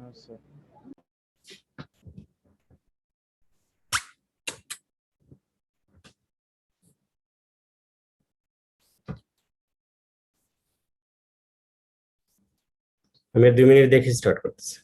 আচ্ছা আমি 2 মিনিট দেখে স্টার্ট করতেছি।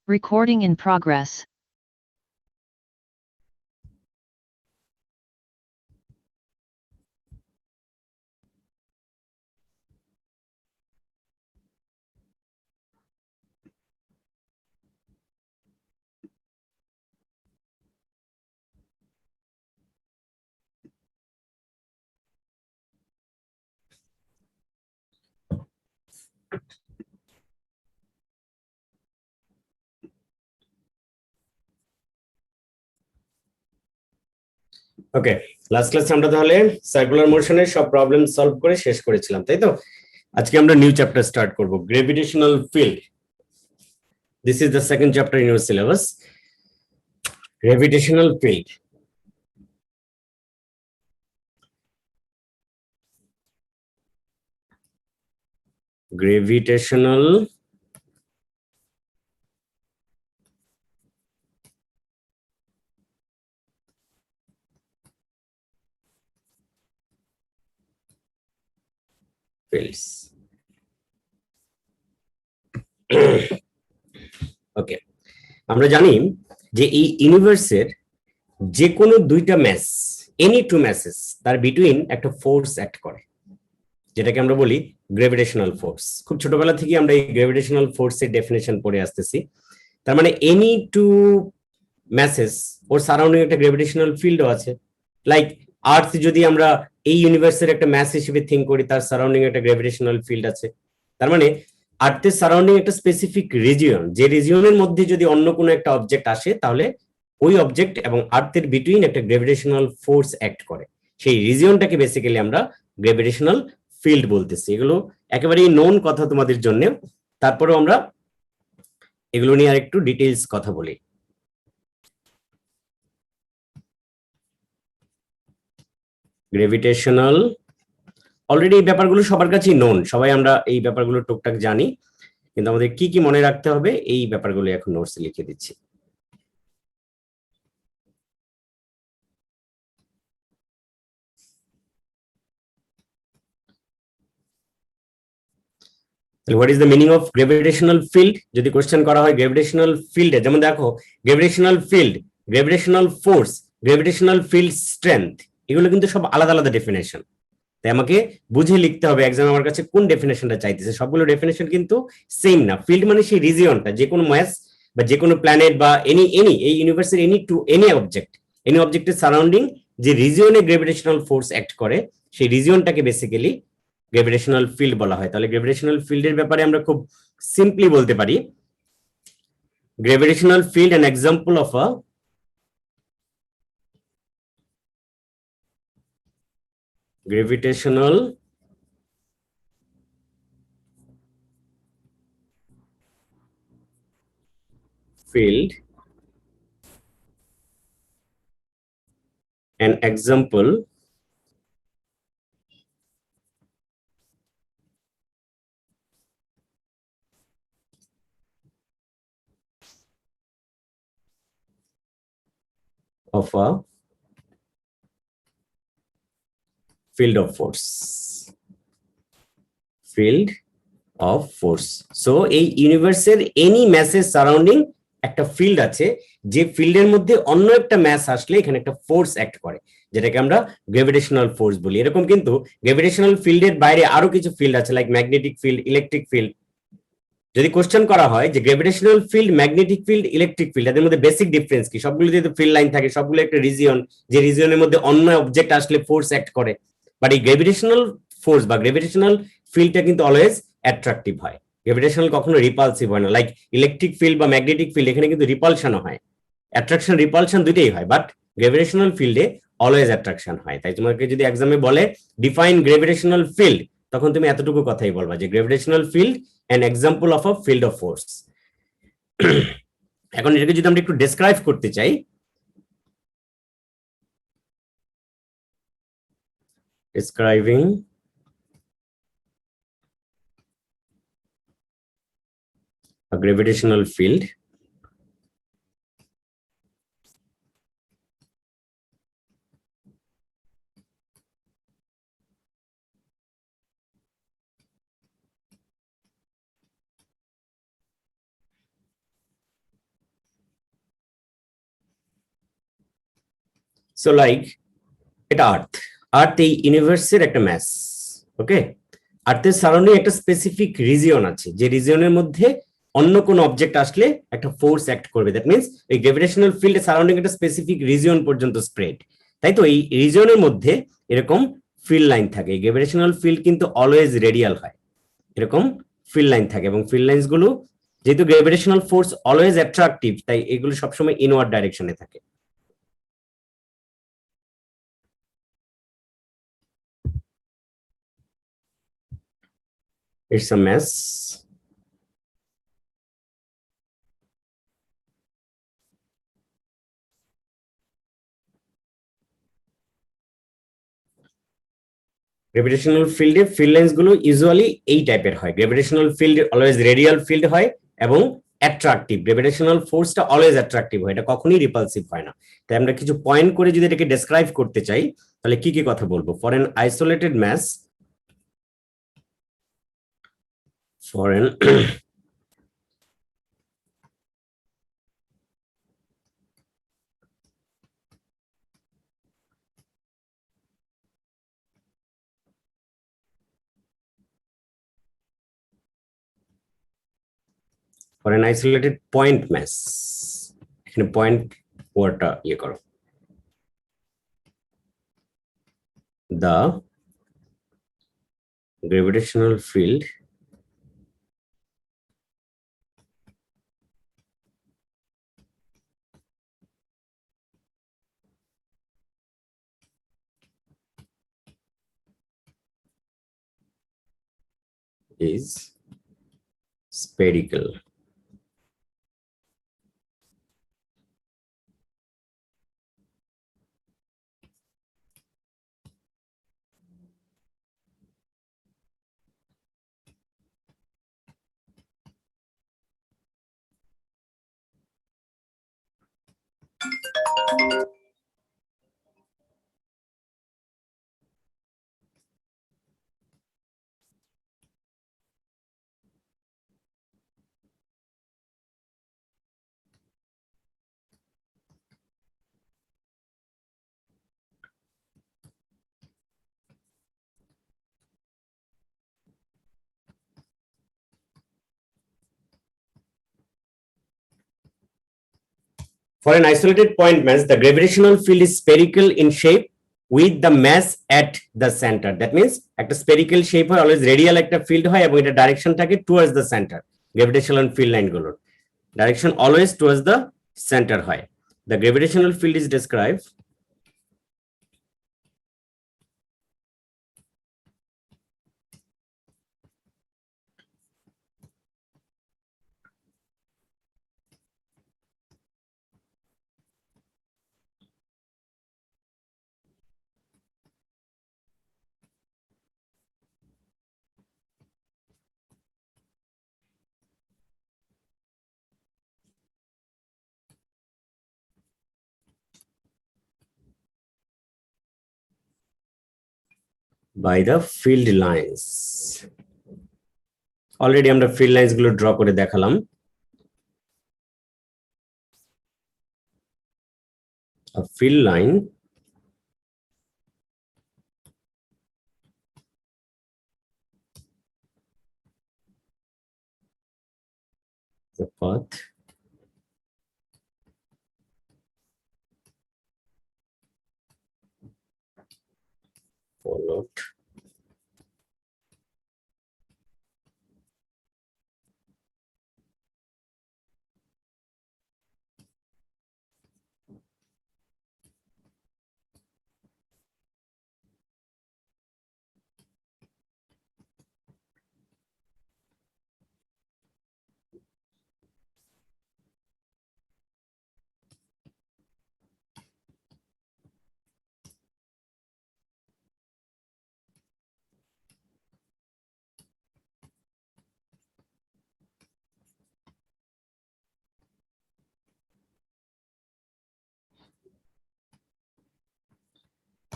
Recording in progress. Okay, last ক্লাসে আমরা তাহলে সার্কুলার মোশনের সব প্রবলেম সলভ করে শেষ করেছিলাম, তাই তো? আজকে আমরা নিউ চ্যাপ্টার স্টার্ট করব, gravitational field. This is the second chapter in your syllabus, gravitational field. Gravitational fields. ওকে, আমরা জানি যে এই ইউনিভার্সের যে কোনো দুইটা ম্যাস, এনি টু ম্যাসেস, তার বিটুইন একটা ফোর্স অ্যাক্ট করে, যেটাকে আমরা বলি গ্র্যাভিটেশনাল ফোর্স। খুব ছোটবেলা থেকে আমরা এই গ্র্যাভিটেশনাল ফোর্সের ডেফিনেশন পড়ে আসতেছি। তার মানে এনি টু ম্যাসেস ওর সারাউন্ডিং একটা গ্র্যাভিটেশনাল ফিল্ডও আছে। লাইক আর্থ যদি আমরা এই ইউনিভার্সের একটা ম্যাস হিসেবে থিঙ্ক করি, তার সারাউন্ডিং একটা গ্র্যাভিটেশনাল ফিল্ড আছে। তার মানে আর্থের সারাউন্ডিং একটা স্পেসিফিক রিজিয়ন, যে রিজিয়নের মধ্যে যদি অন্য কোনো একটা অবজেক্ট আসে, তাহলে ওই অবজেক্ট এবং আর্থের বিটুইন একটা গ্র্যাভিটেশনাল ফোর্স অ্যাক্ট করে। সেই রিজিয়নটাকে বেসিক্যালি আমরা গ্র্যাভিটেশনাল ফিল্ড বলতেছি। এগুলো একেবারেই নোন কথা তোমাদের জন্য, তারপরেও আমরা এগুলো নিয়ে আর একটু ডিটেইলস কথা বলি। গ্র্যাভিটেশনাল, অলরেডি এই ব্যাপারগুলো সবার কাছেই নোন, সবাই আমরা এই ব্যাপারগুলো টুকটাক জানি, কিন্তু আমাদের কি কি মনে রাখতে হবে এই ব্যাপারগুলো এখন নোটসে লিখে দিচ্ছি। What is the meaning of gravitational field? যদি কোশ্চেন করা হয় গ্র্যাভিটেশনাল ফিল্ডে, যেমন দেখো gravitational field, gravitational force, gravitational field strength, এগুলো কিন্তু সব আলাদা আলাদা ডেফিনেশন। তাই আমাকে বুঝে লিখতে হবে এক্সাম আমার কাছে কোন ডেফিনেশনটা চাইতেছে। সবগুলো ডেফিনেশন কিন্তু সেম না। ফিল্ড মানে সেই রিজিয়নটা, যে কোনো ম্যাস বা যে কোনো প্ল্যানেট বা এনি এই ইউনিভার্সের এনি অবজেক্টের সারাউন্ডিং যে রিজিয়নে গ্রেভিটেশনাল ফোর্স অ্যাক্ট করে সেই রিজিয়নটাকে বেসিক্যালি গ্রেভিটেশনাল ফিল্ড বলা হয়। তাহলে গ্রেভিটেশনাল ফিল্ডের ব্যাপারে আমরা খুব সিম্পলি বলতে পারি গ্রেভিটেশনাল field an example of a gravitational field, an example of a field of force. Field of force. So এই ইউনিভার্সের এনি ম্যাসের সারাউন্ডিং একটা ফিল্ড আছে, যে ফিল্ডের মধ্যে অন্য একটা ম্যাস আসলে এখানে একটা ফোর্স অ্যাক্ট করে, যেটাকে আমরা গ্রেভিটেশনাল ফোর্স বলি। এরকম কিন্তু গ্রেভিটেশনাল ফিল্ডের বাইরে আরো কিছু ফিল্ড আছে, like magnetic field, electric field. যদি কোশ্চেন করা হয় যে গ্রেভিটেশনাল field, magnetic field, electric field, এদের মধ্যে বেসিক ডিফারেন্স কি, সবগুলোতে তো ফিল্ড লাইন থাকে, সবগুলো একটা রিজিয়ন, যে রিজিয়নের মধ্যে অন্য অবজেক্ট আসলে ফোর্স অ্যাক্ট করে। বাট এই গ্রেভিটেশনাল ফোর্স বা গ্রেভিটেশনাল ফিল্ডটা কিন্তু অলওয়েজ অ্যাট্রাকটিভ হয়, গ্রেভিটেশনাল কখনো রিপালসিভ হয় না। লাইক ইলেকট্রিক ফিল্ড বা ম্যাগনেটিক ফিল্ড, এখানে কিন্তু রিপালশনও হয়, অ্যাট্রাকশন রিপালশন দুটোই হয়, বাট গ্রেভিটেশনাল ফিল্ডে অলওয়েজ অ্যাট্রাকশন হয়। তাই তোমাকে যদি এক্সামে বলে ডিফাইন গ্রেভিটেশনাল ফিল্ড, তখন তুমি এতটুকু কথাই বলবা যে গ্রেভিটেশনাল field an example of a field of force. এখন এটাকে যদি আমরা একটু ডেসক্রাইব করতে চাই, describing a gravitational field, so like এটা আর্থ এই ইউনিভার্সের একটা ম্যাস, ওকে। আর্থের সারাউন্ডিং একটা স্পেসিফিক রিজিয়ন আছে, যে রিজিয়নের মধ্যে অন্য কোন অবজেক্ট আসলে একটা ফোর্স অ্যাক্ট করবে। দ্যাট মিন্স এই গ্রেভিটেশনাল ফিল্ডের সারাউন্ডিং একটা স্পেসিফিক রিজিয়ন পর্যন্ত স্প্রেড। তাই তো এই রিজিয়নের মধ্যে এরকম ফিল্ড লাইন থাকে। গ্রেভিটেশনাল ফিল্ড কিন্তু অলওয়েজ রেডিয়াল হয়, এরকম ফিল্ড লাইন থাকে, এবং ফিল্ড লাইনস গুলো যেহেতু গ্রেভিটেশনাল ফোর্স অলওয়েজ অ্যাট্রাকটিভ, তাই এগুলো সবসময় ইনওয়ার্ড ডাইরেকশনে থাকে। It's a mess. গ্রেভিটেশনাল ফিল্ডে ফিল্ড লাইন্স গুলো ইউজুয়ালি এই টাইপের হয়। গ্রেভিটেশনাল ফিল্ড অলওয়েজ রেডিয়াল ফিল্ড হয় এবং অ্যাট্রাকটিভ। গ্রেভিটেশনাল ফোর্সটা অলওয়েজ অ্যাট্রাকটিভ হয়, এটা কখনোই রিপালসিভ হয় না। তাই আমরা কিছু পয়েন্ট করে যদি এটাকে ডেসক্রাইব করতে চাই, তাহলে কি কি কথা বলবো? For an isolated mass, for an for an isolated point mass, এখানে পয়েন্ট ওয়ার্ডটা ইয়ে করো, the gravitational field is spherical. For an isolated point mass, the gravitational field is spherical in shape with the mass at the center. That means একটা spherical shape হয়, always radial একটা field হয় এবং এটা direction থাকে towards the center. Gravitational field line গুলোর direction always towards the center হয়. The gravitational field is described by the field lines. Already আমরা field lines গুলো draw করে দেখালাম. A field line the path followed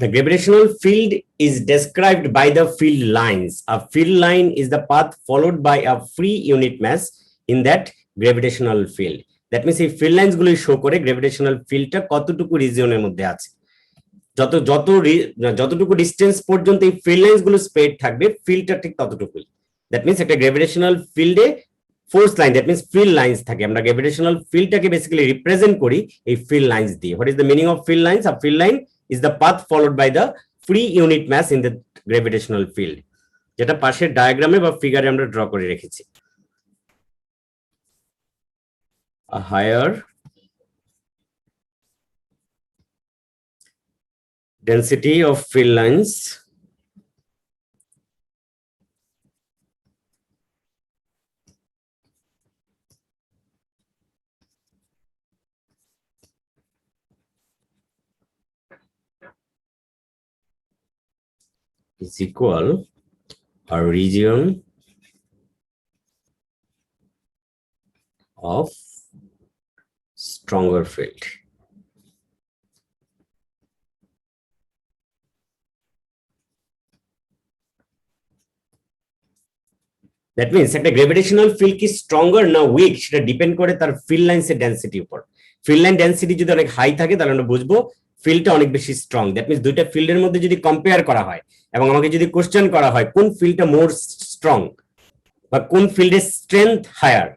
The gravitational field is described by the field lines. A field line is the path followed by a free unit mass in that gravitational field. That means এই field lines গুলো show করে gravitational fieldটা কতটুকু রিজিয়নের মধ্যে আছে। যতটুকু distance পর্যন্ত এই field lines গুলো স্প্রেড থাকবে ফিল্ডটা ঠিক ততটুকুই। That means একটা gravitational field এ force line, that means field lines থাকে। আমরা গ্র্যাভিটেশনাল ফিল্ডটাকে বেসিক্যালি রিপ্রেজেন্ট করি এই ফিল্ড লাইন্স দিয়ে। What is the meaning of field lines? A field line is the path followed by the free unit mass in the gravitational field, যেটা পাশের ডায়াগ্রামে বা ফিগারে আমরা ড্র করে রেখেছি। A higher density of field lines is equal a region of stronger field. That means একটা gravitational field কি stronger না উইক সেটা ডিপেন্ড করে তার ফিল্ড লাইন্সের ডেনসিটির উপর। ফিল্ড লাইন ডেনসিটি যদি অনেক হাই থাকে তাহলে আমরা বুঝবো ফিল্ডটা অনেক বেশি স্ট্রং। দ্যাট মিন্স দুইটা ফিল্ডের মধ্যে যদি কম্পেয়ার করা হয় এবং আমাকে যদি কোশ্চেন করা হয় কোন ফিল্ডটা মোর স্ট্রং বা কোন ফিল্ডের স্ট্রেংথ হায়ার,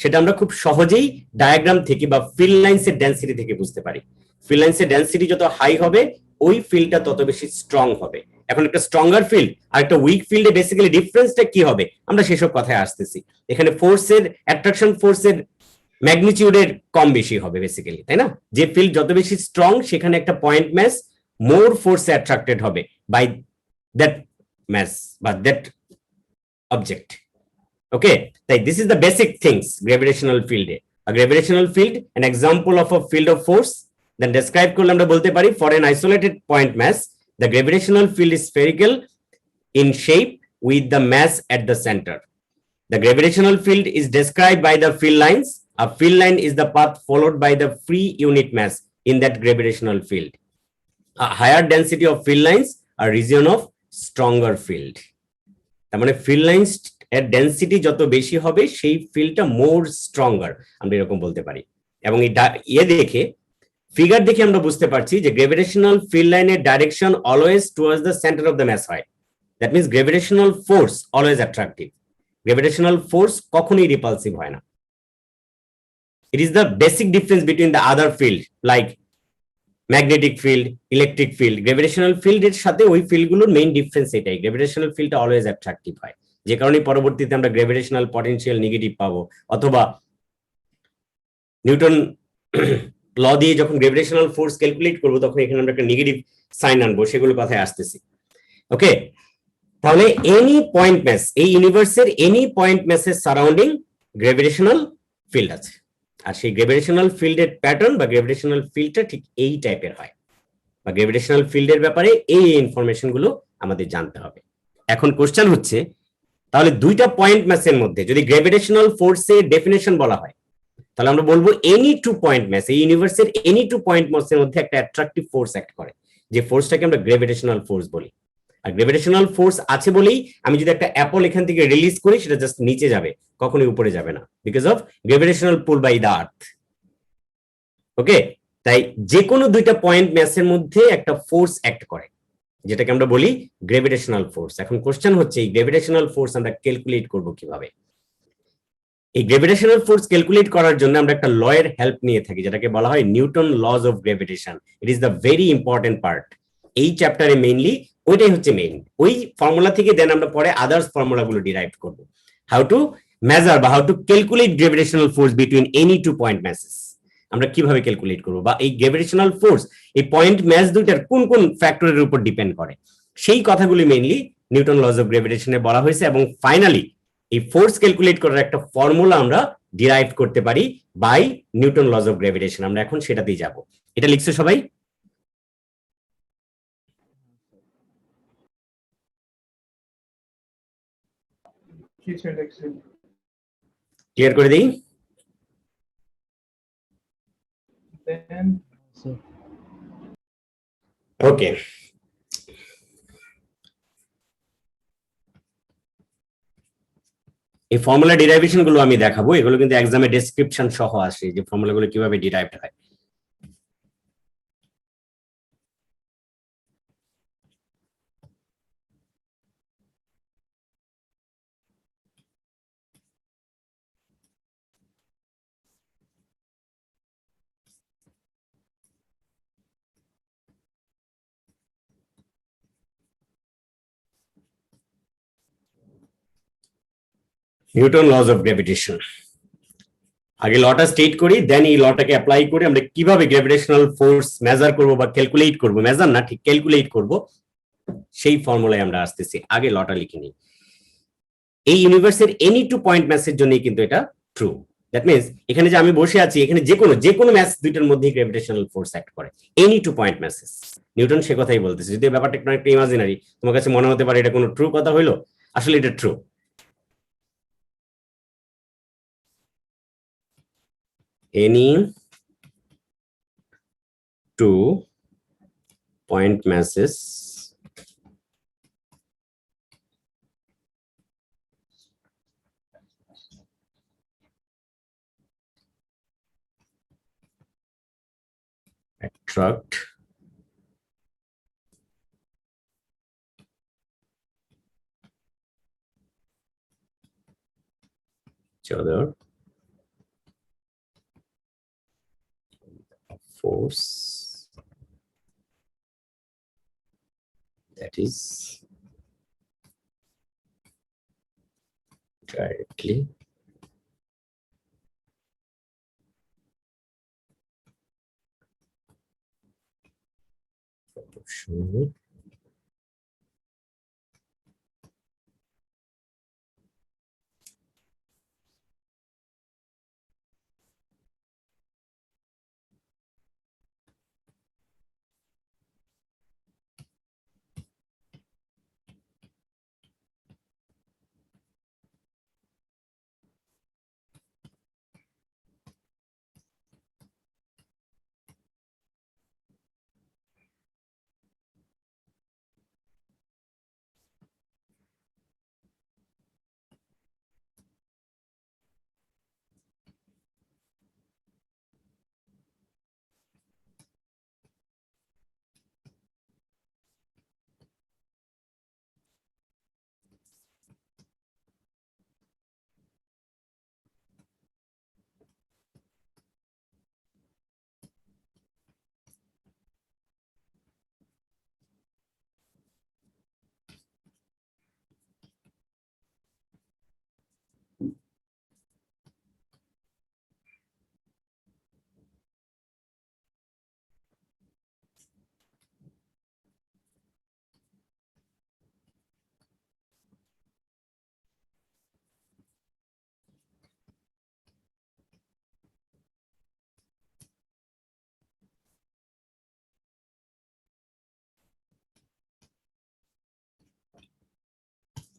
সেটা আমরা খুব সহজেই ডায়াগ্রাম থেকে বা ফিল্ড লাইন্সের ডেনসিটি থেকে বুঝতে পারি। ফিল্ড লাইন্সের ডেনসিটি যত হাই হবে ওই ফিল্ডটা তত বেশি স্ট্রং হবে। এখন একটা স্ট্রঙ্গার ফিল্ড আর একটা উইক ফিল্ডে বেসিক্যালি ডিফারেন্সটা কি হবে আমরা সেসব কথায় আসতেছি। এখানে ফোর্সের অ্যাট্রাকশন ফোর্সের ম্যাগনিটিউডের কম বেশি হবে বেসিক্যালি, তাই না? যে ফিল্ড যত বেশি স্ট্রং সেখানে একটা পয়েন্ট ম্যাস মোর ফোর্সে অ্যাট্রাক্টেড হবে বাই দ্যাট ম্যাস বা দ্যাট অবজেক্ট। ওকে, তাই this is the basic things gravitational ফিল্ডে। A gravitational field, an example of a field of force, then describe করলে আমরা বলতে পারি for an isolated point mass the gravitational field is spherical in shape with the mass at the center. The gravitational field is described by the field lines. A field line is the path followed by the free unit mass in that gravitational field. A higher density of field lines, a region of stronger field. তার মানে field lines এর density যত বেশি হবে সেই ফিল্ডটা মোর stronger, আমরা এরকম বলতে পারি। এবং এই দেখে ফিগার দেখে আমরা বুঝতে পারছি যে গ্র্যাভিটেশনাল ফিল্ড লাইনের direction always towards the centre of the mass হয়। That means gravitational force always attractive. Gravitational force কখনোই রিপালসিভ হয় না। It is the basic difference between the other field like magnetic field, electric field, gravitational ফিল্ডের সাথে ওই ফিল্ডগুলোর main difference এটাই, gravitational ফিল্ডটা always attractive হয়, যে কারণে পরবর্তীতে আমরা গ্র্যাভিটেশনাল পটেনশিয়াল নেগেটিভ পাবো, অথবা নিউটন ল দিয়ে যখন গ্র্যাভিটেশনাল ফোর্স ক্যালকুলেট করবো তখন এখানে আমরা একটা নেগেটিভ সাইন আনবো, সেগুলো কথায় আসতেছি। ওকে, তাহলে এনি পয়েন্ট ম্যাস, এই ইউনিভার্সের এনি পয়েন্ট ম্যাসের সারাউন্ডিং গ্র্যাভিটেশনাল ফিল্ড আছে, আর সেই গ্র্যাভিটেশনাল ফিল্ডের প্যাটার্ন বা গ্র্যাভিটেশনাল ফিল্ডটা ঠিক এই টাইপের হয়, বা গ্র্যাভিটেশনাল ফিল্ডের ব্যাপারে এই ইনফরমেশন গুলো আমাদের জানতে হবে। এখন কোশ্চেন হচ্ছে, তাহলে দুইটা পয়েন্ট ম্যাসের মধ্যে যদি গ্র্যাভিটেশনাল ফোর্সের ডেফিনেশন বলা হয়, তাহলে আমরা বলবো এনি টু পয়েন্ট ম্যাস, এই ইউনিভার্সের এনি টু পয়েন্ট ম্যাসের মধ্যে একটা অ্যাট্রাকটিভ ফোর্স অ্যাক্ট করে, যে ফোর্সটাকে আমরা গ্র্যাভিটেশনাল ফোর্স বলি। আর গ্র্যাভিটেশনাল ফোর্স আছে বলেই আমি যদি একটা অ্যাপল এখান থেকে রিলিজ করি, সেটা জাস্ট নিচে যাবে, কখনোই উপরে যাবে না, because of gravitational pull by the earth. Okay, তাই যে কোনো দুইটা পয়েন্ট ম্যাসের মধ্যে একটা ফোর্স অ্যাক্ট করে, যেটাকে আমরা বলি গ্র্যাভিটেশনাল ফোর্স। এখন কোশ্চেন হচ্ছে, এই গ্র্যাভিটেশনাল ফোর্স আমরা ক্যালকুলেট করব কিভাবে? এই গ্র্যাভিটেশনাল ফোর্স ক্যালকুলেট করার জন্য আমরা একটা ল এর হেল্প নিয়ে থাকি, যেটাকে বলা হয় Newton laws of gravitation. It is the very important part এই চ্যাপ্টারে, মেইনলি ওইটাই হচ্ছে মেইন। ওই ফর্মুলা থেকে দেন আমরা পরে আদার্স ফর্মুলা গুলো ডিরাইভ করব, হাউ টু মেজার বা how to calculate gravitational force between any two point masses, আমরা কিভাবে ক্যালকুলেট করব, বা এই গ্র্যাভিটেশনাল ফোর্স এই পয়েন্ট ম্যাস দুইটার কোন কোন ফ্যাক্টরের উপর ডিপেন্ড করে, সেই কথাগুলি মেইনলি নিউটন লজ অফ গ্র্যাভিটেশনে বলা হয়েছে। এবং ফাইনালি এই ফোর্স ক্যালকুলেট করার একটা ফর্মুলা আমরা ডিরাইভ করতে পারি by Newton laws of gravitation, আমরা এখন সেটাতেই যাব। এটা লিখছো সবাই? ক্লিয়ার করে দিই? ওকে, এই ফর্মুলা ডিরাইভেশন গুলো আমি দেখাবো, এগুলো কিন্তু এক্সামে ডেসক্রিপশন সহ আসে, যে ফর্মুলা গুলো কিভাবে ডিরাইভড হয়। নিউটন লজ অফ গ্র্যাভিটেশন, আগে লটা স্টেট করি, দেন এই লটাকে অ্যাপ্লাই করে আমরা কিভাবে গ্র্যাভিটেশনাল ফোর্স মেজার করব বা ক্যালকুলেট করব, মেজার না ঠিক ক্যালকুলেট করব, সেই ফর্মুলায় আমরা আসতেছি। আগে লটা লিখে নিই। এই ইউনিভার্সের এনি টু পয়েন্ট ম্যাসের জন্যই কিন্তু এটা ট্রু। দ্যাট মিনস এখানে যে আমি বসে আছি, এখানে যে কোনো ম্যাস দুইটার মধ্যেই গ্র্যাভিটেশনাল ফোর্স অ্যাক্ট করে, any two point masses. Newton সে কথাই বলতেছে, যদি ব্যাপারটা একটু একটা ইমাজিনারি, তোমার কাছে মনে হতে পারে এটা কোনো ট্রু কথা হইলো, আসলে এটা true. Any two point masses attract each other force that is directly proportional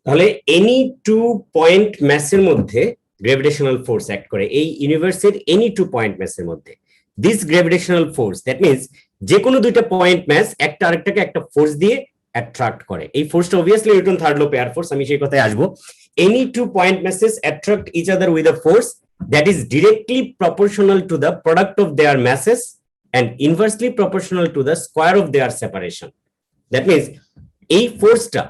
তাহলে এনি টু পয়েন্ট ম্যাসের মধ্যে গ্র্যাভিটেশনাল ফোর্স অ্যাক্ট করে এই ইউনিভার্সের এনি টু পয়েন্ট ম্যাসের মধ্যে। This gravitational force, that means যে কোনো দুইটা পয়েন্ট ম্যাস একটা আরেকটাকে একটা ফোর্স দিয়ে অ্যাট্রাক্ট করে। এই ফোর্সটা obviously Newton third law pair force, আমি সেই কথায় আসবো। Any two point masses attract each other with a force that is directly proportional to the product of their masses and inversely proportional to the square of their separation. That means এই ফোর্সটা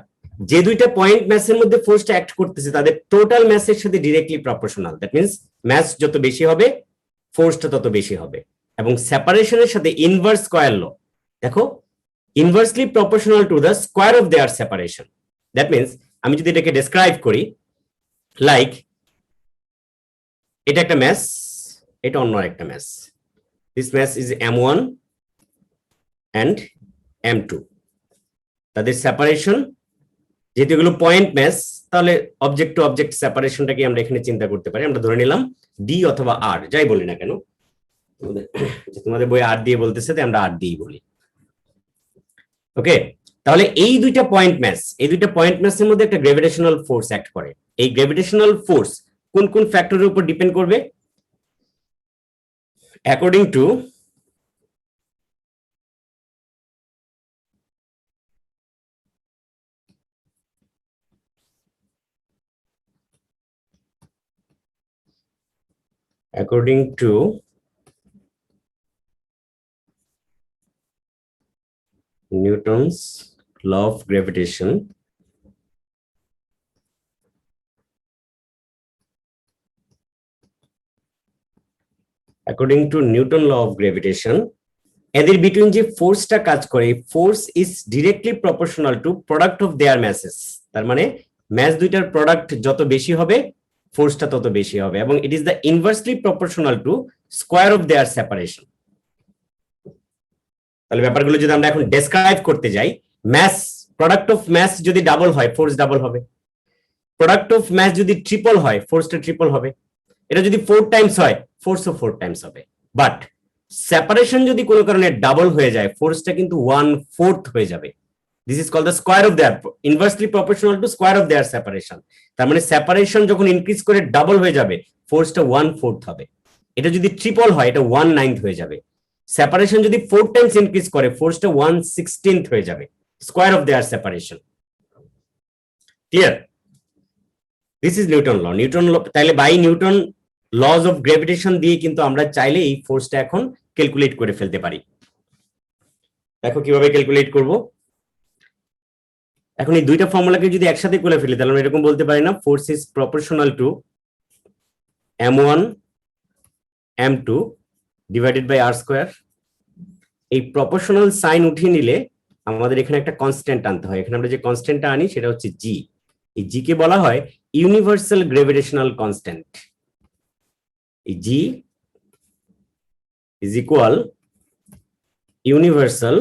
যে দুইটা point ম্যাসের মধ্যে ফোর্সটা act করতেছে তাদের total ম্যাসের সাথে directly proportional. That means mass যত বেশি হবে ফোর্সটা তত বেশি হবে, এবং সেপারেশনের সাথে ইনভার্স স্কয়ার ল, দেখো inversely proportional to the square of their separation. That means আমি যদি এটাকে ডেসক্রাইব করি লাইক এটা একটা ম্যাস, এটা অন্য একটা mass. This mass is M1 and M2. তাদের সেপারেশন যেহেতু এগুলো পয়েন্ট ম্যাস, তাহলে অবজেক্ট টু অবজেক্ট সেপারেশনটাকে আমরা এখানে চিন্তা করতে পারি। আমরা ধরে নিলাম ডি অথবা আর, যাই বলি না কেন, তোমাদের বই আর দিয়ে বলতেছে তাই আমরা আর দিয়ে বলি। ওকে, তাহলে এই দুইটা পয়েন্ট ম্যাস, এই দুইটা পয়েন্ট ম্যাসের মধ্যে একটা গ্র্যাভিটেশনাল ফোর্স অ্যাক্ট করে। এই গ্র্যাভিটেশনাল ফোর্স কোন কোন ফ্যাক্টরের উপর ডিপেন্ড করবে? According to Newton's law of gravitation, according to Newton law of gravitation, এদের বিটুইন যে ফোর্সটা কাজ করে, force is directly proportional two product of their masses. তার মানে ম্যাস দুইটার প্রোডাক্ট যত বেশি হবে ফোর্সটা তত বেশি হবে, এবং ইট is the inversely proportional to square of their separation. তাহলে ব্যাপারগুলো যদি আমরা এখন ডেসক্রাইব করতে যাই, ম্যাস, প্রোডাক্ট অফ ম্যাস যদি ডাবল হয় ফোর্স ডাবল হবে, প্রোডাক্ট অফ ম্যাস যদি ট্রিপল হয় ফোর্সটা ট্রিপল হবে, এটা যদি 4 টাইমস হয় ফোর্সও 4 টাইমস হবে। বাট সেপারেশন যদি কোনো কারণে ডাবল হয়ে যায় ফোর্সটা কিন্তু 1/4 হয়ে যাবে। This is called the square of their, inversely proportional to square of their separation. তার মানে সেপারেশন যখন ইনক্রিজ করে ডাবল হয়ে যাবে ফোর্সটা 1/4 হবে। এটা যদি ট্রিপল হয় এটা 1/9 হয়ে যাবে। সেপারেশন যদি 4 টাইমস ইনক্রিজ করে ফোর্সটা 1/16 হয়ে যাবে, square of their separation. Clear? This is Newton law. Newton law, তাহলে by Newton laws of gravitation দিয়ে কিন্তু আমরা চাইলে এই ফোর্সটা এখন ক্যালকুলেট করে ফেলতে পারি। দেখো কিভাবে ক্যালকুলেট করব। এখন এই দুইটা ফর্মুলাকে যদি একসাথে করে ফেলি তাহলে আমরা এরকম বলতে পারি না, force is proportional to m1 m2 divided by r square. এই প্রপোর্শনাল সাইন উঠিয়ে নিলে আমাদের এখানে একটা কনস্ট্যান্ট আনতে হয়। এখানে আমরা যে কনস্ট্যান্টটা আনি সেটা হচ্ছে জি। এই জি কে বলা হয় universal gravitational constant. G is equal universal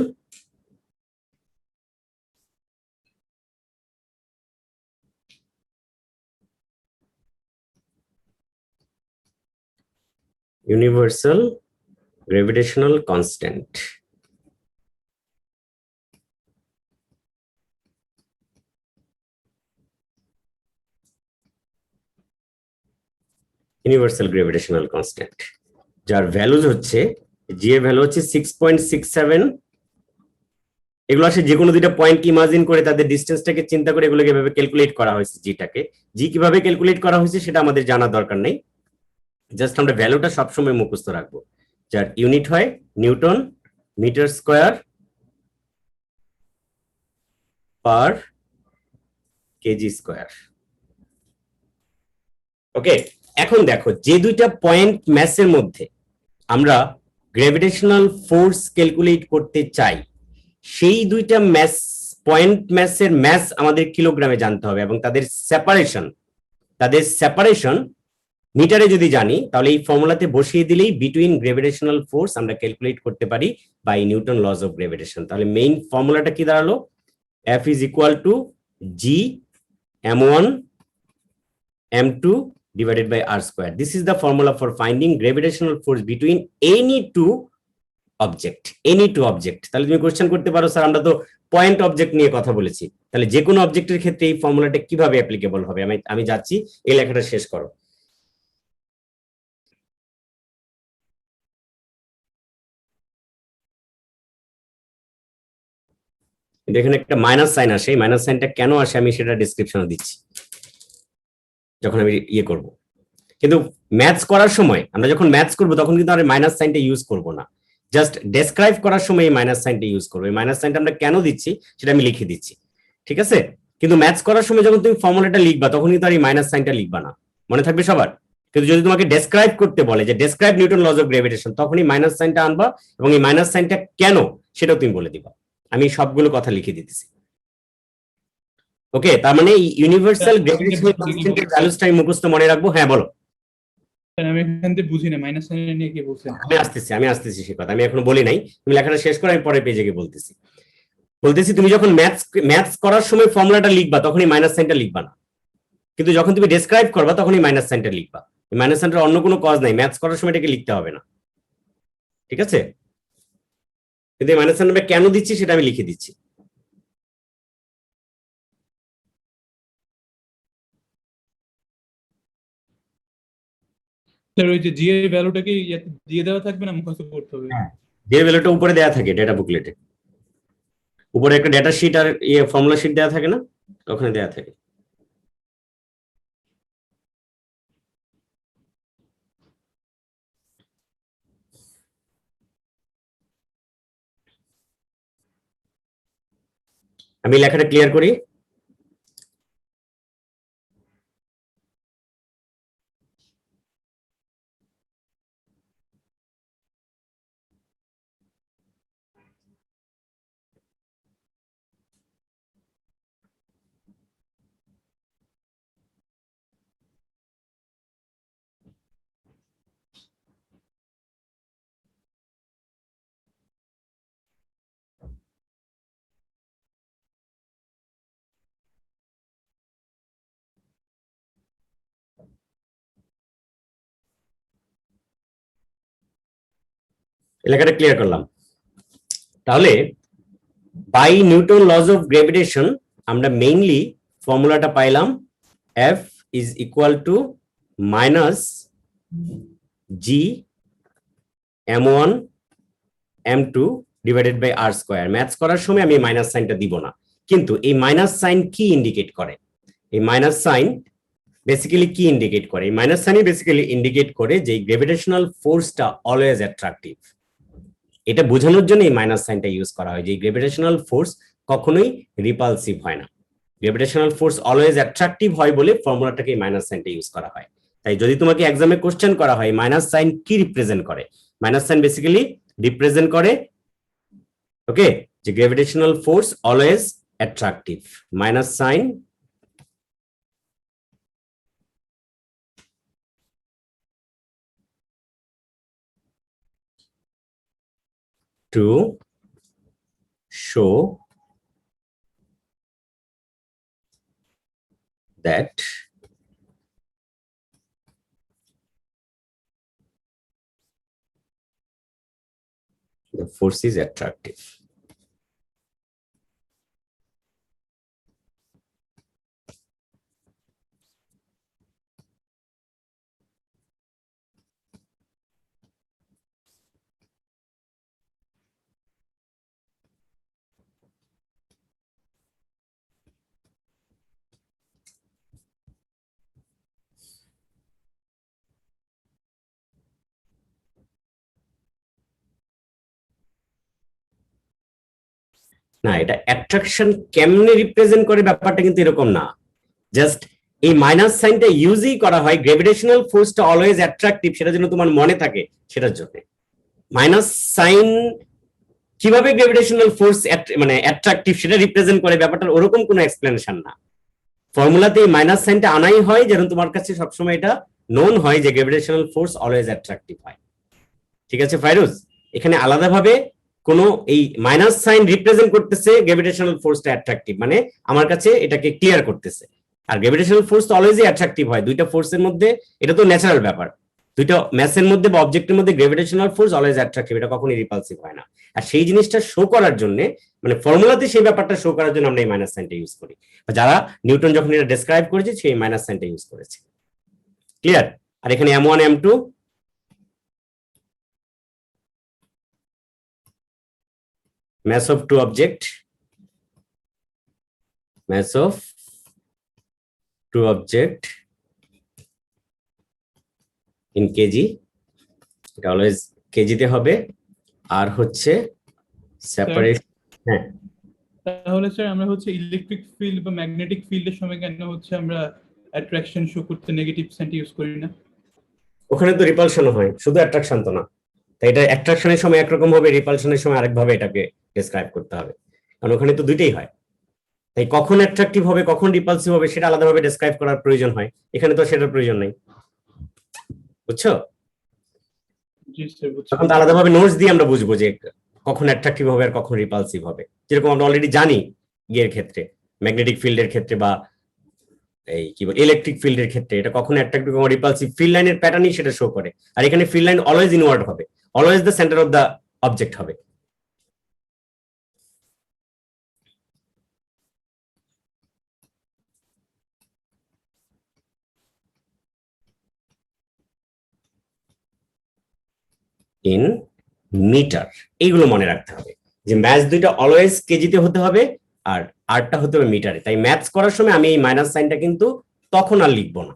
gravitational constant. Universal gravitational constant, যার ভ্যালুজ হচ্ছে জি এর ভ্যালু হচ্ছে 6.67। এগুলো আসে যে কোনো দুইটা পয়েন্ট ইমাজিন করে তাদের ডিসটেন্সটাকে চিন্তা করে এগুলোকে এভাবে ক্যালকুলেট করা হয়েছে। জিটাকে জি কিভাবে ক্যালকুলেট করা হয়েছে সেটা আমাদের জানার দরকার নেই, জাস্ট আমরা ভ্যালুটা সবসময় মুখস্থ রাখবো, যার ইউনিট হয় Newton metre square per KG square. Okay, এখন দেখো যে দুইটা পয়েন্ট ম্যাসের মধ্যে আমরা গ্র্যাভিটেশনাল ফোর্স ক্যালকুলেট করতে চাই সেই দুইটা ম্যাস, পয়েন্ট ম্যাসের ম্যাস আমাদের কিলোগ্রামে জানতে হবে, এবং তাদের সেপারেশন মিটারে যদি জানি তাহলে এই ফর্মুলাতে বসিয়ে দিলেই বিটুইন গ্র্যাভিটেশনাল ফোর্স আমরা ক্যালকুলেট করতে পারি by Newton laws of gravitation. তাহলে মেইন ফর্মুলাটা কি দাঁড়ালো? F is equal to G m1 m2 divided by r square. This is the formula for finding gravitational force between any two object, any two object. তাহলে তুমি question করতে পারো sir আমরা তো পয়েন্ট অবজেক্ট নিয়ে কথা বলেছি, তাহলে যে কোনো অবজেক্টের ক্ষেত্রে এই ফর্মুলাটা কিভাবে অ্যাপ্লিকেবল হবে? আমি যাচ্ছি, এই লেখাটা শেষ করো। এখানে একটা মাইনাস সাইন আসে, এই মাইনাস সাইনটা কেন আসে আমি সেটা ডেসক্রিপশনে দিচ্ছি যখন আমি ইয়ে করব। কিন্তু ম্যাথস করার সময়, আমরা যখন ম্যাথস করব তখন কিন্তু আমরা মাইনাস সাইনটা ইউজ করব না, জাস্ট ডেসক্রাইব করার সময় এই মাইনাস সাইনটা ইউজ করবো। এই মাইনাস সাইনটা আমরা কেন দিচ্ছি সেটা আমি লিখে দিচ্ছি, ঠিক আছে? কিন্তু ম্যাথস করার সময় যখন তুমি ফর্মুলাটা লিখবা তখন কিন্তু আর এই মাইনাস সাইনটা লিখবা না, মনে থাকবে সবার। কিন্তু যদি তোমাকে ডেসক্রাইব করতে বলে যে describe Newton laws of gravitation, তখনই মাইনাস সাইনটা আনবা এবং এই মাইনাস সাইনটা কেন সেটাও তুমি বলে দিবা। আমি সবগুলো কথা লিখে দিতেছি। ওকে, তার মানে ইউনিভার্সাল গ্র্যাভিটেশনাল কনস্ট্যান্টের ভ্যালুসটা আমি মুখস্থ মনে রাখবো। হ্যাঁ বলো। আমি এখান থেকে বুঝি না মাইনাস সাইন নিয়ে কি বলছেন। আমি আসতেছি সে কথা, আমি এখনো বলি নাই, তুমি লেখাটা শেষ করো, আমি পরের পেজে গিয়ে বলতেছি তুমি যখন ম্যাথস করার সময় ফর্মুলাটা লিখবা তখনই মাইনাস সাইনটা লিখবা না, কিন্তু যখন তুমি ডেসক্রাইব করবা তখনই মাইনাস সাইনটা লিখবা। এই মাইনাস সাইনটার অন্য কোনো কজ নাই, ম্যাথস করার সময় এটাকে লিখতে হবে না, ঠিক আছে? কিন্তু এই মাইনাস সাইনটা কেন দিচ্ছি সেটা আমি লিখে দিচ্ছি। ওই যে জি এর ভ্যালুটা কি দিয়ে দেওয়া থাকবে না মুখস্থ করতে হবে? যে ভ্যালুটা উপরে দেওয়া থাকে ডেটা বুকলেটে, উপরে একটা ডেটা শিট আর ফর্মুলা শিট দেওয়া থাকে না, ওখানে দেওয়া থাকে। আমি লেখাটা ক্লিয়ার করি। লেখাটা ক্লিয়ার করলাম। তাহলে by Newton laws of gravitation আমরা মেইনলি ফর্মুলাটা পাইলাম F is equal to minus G m1 m2 divided by r square. Maths করার সময় আমি মাইনাস সাইনটা দিব না, কিন্তু এই মাইনাস সাইন কি ইন্ডিকেট করে? এই মাইনাস সাইন বেসিক্যালি কি ইন্ডিকেট করে? এই মাইনাস সাইনই বেসিক্যালি ইন্ডিকেট করে যে গ্র্যাভিটেশনাল ফোর্সটা অলওয়েজ অ্যাট্রাকটিভ। এটা বোঝানোর জন্য এই মাইনাস সাইনটা ইউজ করা হয় যে গ্র্যাভিটেশনাল ফোর্স কখনোই রিপালসিভ হয় না, গ্র্যাভিটেশনাল ফোর্স অলওয়েজ অ্যাট্রাকটিভ হয় বলে ফর্মুলাটাকে এই মাইনাস সাইনটা ইউজ করা হয়। তাই যদি তোমাকে এক্সামে কোশ্চেন করা হয় মাইনাস সাইন কি রিপ্রেজেন্ট করে, মাইনাস সাইন বেসিক্যালি রিপ্রেজেন্ট করে ওকে যে gravitational force always attractive. Minus sine to show that the force is attractive. না, এটা অ্যাট্রাকশন কেমনে রিপ্রেজেন্ট করে ব্যাপারটা কিন্তু এরকম না, জাস্ট এই মাইনাস সাইনটা ইউজই করা হয় গ্র্যাভিটেশনাল ফোর্সটা অলওয়েজ অ্যাট্রাকটিভ সেটা যেন তোমার মনে থাকে সেটার জন্য। মাইনাস সাইন কিভাবে গ্র্যাভিটেশনাল ফোর্স মানে অ্যাট্রাকটিভ সেটা রিপ্রেজেন্ট করে ব্যাপারটার ওরকম কোনো এক্সপ্লেনেশন না। ফর্মুলাতে এই মাইনাস সাইনটা আনাই হয় যেন তোমার কাছে সবসময় এটা নোন হয় যে গ্র্যাভিটেশনাল ফোর্স অলওয়েজ অ্যাট্রাকটিভ হয়, ঠিক আছে ফাইরুজ? এখানে আলাদাভাবে কোনো এই মাইনাস সাইন রিপ্রেজেন্ট করতেছে গ্র্যাভিটেশনাল ফোর্সটা অ্যাট্রাকটিভ, মানে আমার কাছে এটাকে ক্লিয়ার করতেছে। আর গ্র্যাভিটেশনাল ফোর্স তো অলওয়েজই অ্যাট্রাকটিভ হয়, দুইটা ফোর্সের মধ্যে, এটা তো ন্যাচারাল ব্যাপার। দুইটা ম্যাসের মধ্যে বা অবজেক্টের মধ্যে গ্র্যাভিটেশনাল ফোর্স অলওয়েজ অ্যাট্রাকটিভ, এটা কখনোই রিপালসিভ হয় না। আর সেই জিনিসটা শো করার জন্য, মানে ফর্মুলাতে সেই ব্যাপারটা শো করার জন্য আমরা এই মাইনাস সাইনটা ইউজ করি। যারা নিউটন যখন এটা ডেসক্রাইব করেছে সেই মাইনাস সাইনটা ইউজ করেছে। ক্লিয়ার? আর এখানে m1 m2 mass of two object, mass of two object in kg, এটা অলওয়েজ কেজিতে হবে। আর হচ্ছে সেপারেট, হ্যাঁ তাহলে স্যার আমরা হচ্ছে ইলেকট্রিক ফিল্ড বা ম্যাগনেটিক ফিল্ডের সময় কেন হচ্ছে আমরা অ্যাট্রাকশন শো করতে নেগেটিভ সাইনটা ইউজ করি না? ওখানে তো রিপালশন হয়, শুধু অ্যাট্রাকশন তো না। তাই এটা অ্যাট্রাকশনের সময় একরকম হবে, রিপালশনের সময় আরেকভাবে এটাকে ডেসক্রাইব করতে হবে, কারণ ওখানে তো দুইটাই হয়। তাই কখন অ্যাট্রাকটিভ হবে কখন রিপালসিভ হবে সেটা আলাদাভাবে ডেসক্রাইব করার প্রয়োজন হয়, এখানে তো সেটার প্রয়োজন নাই। বুঝছো? জি স্যার, বুঝছি। তখন তো আলাদাভাবে নোটস দিয়ে আমরা বুঝবো যে কখন অ্যাট্রাকটিভ হবে আর কখন রিপালসিভ হবে, যেরকম আমরা অলরেডি জানি ইয়ের ক্ষেত্রে, ম্যাগনেটিক ফিল্ডের ক্ষেত্রে বা এই কি বলে ইলেকট্রিক ফিল্ডের ক্ষেত্রে এটা কখন অ্যাট্রাকটিভ এবং রিপালসিভ ফিল্ড লাইনের প্যাটার্নই সেটা শো করে। আর এখানে ফিল্ড লাইন অলওয়েজ ইনওয়ার্ড হবে, always the centre of the object হবে। ইন মিটার, এইগুলো মনে রাখতে হবে যে ম্যাথস দুইটা অলওয়েজ কেজিতে হতে হবে আর আরটা হতে হবে মিটারে। তাই ম্যাথস করার সময় আমি এই মাইনাস সাইনটা কিন্তু তখন আর লিখবো না,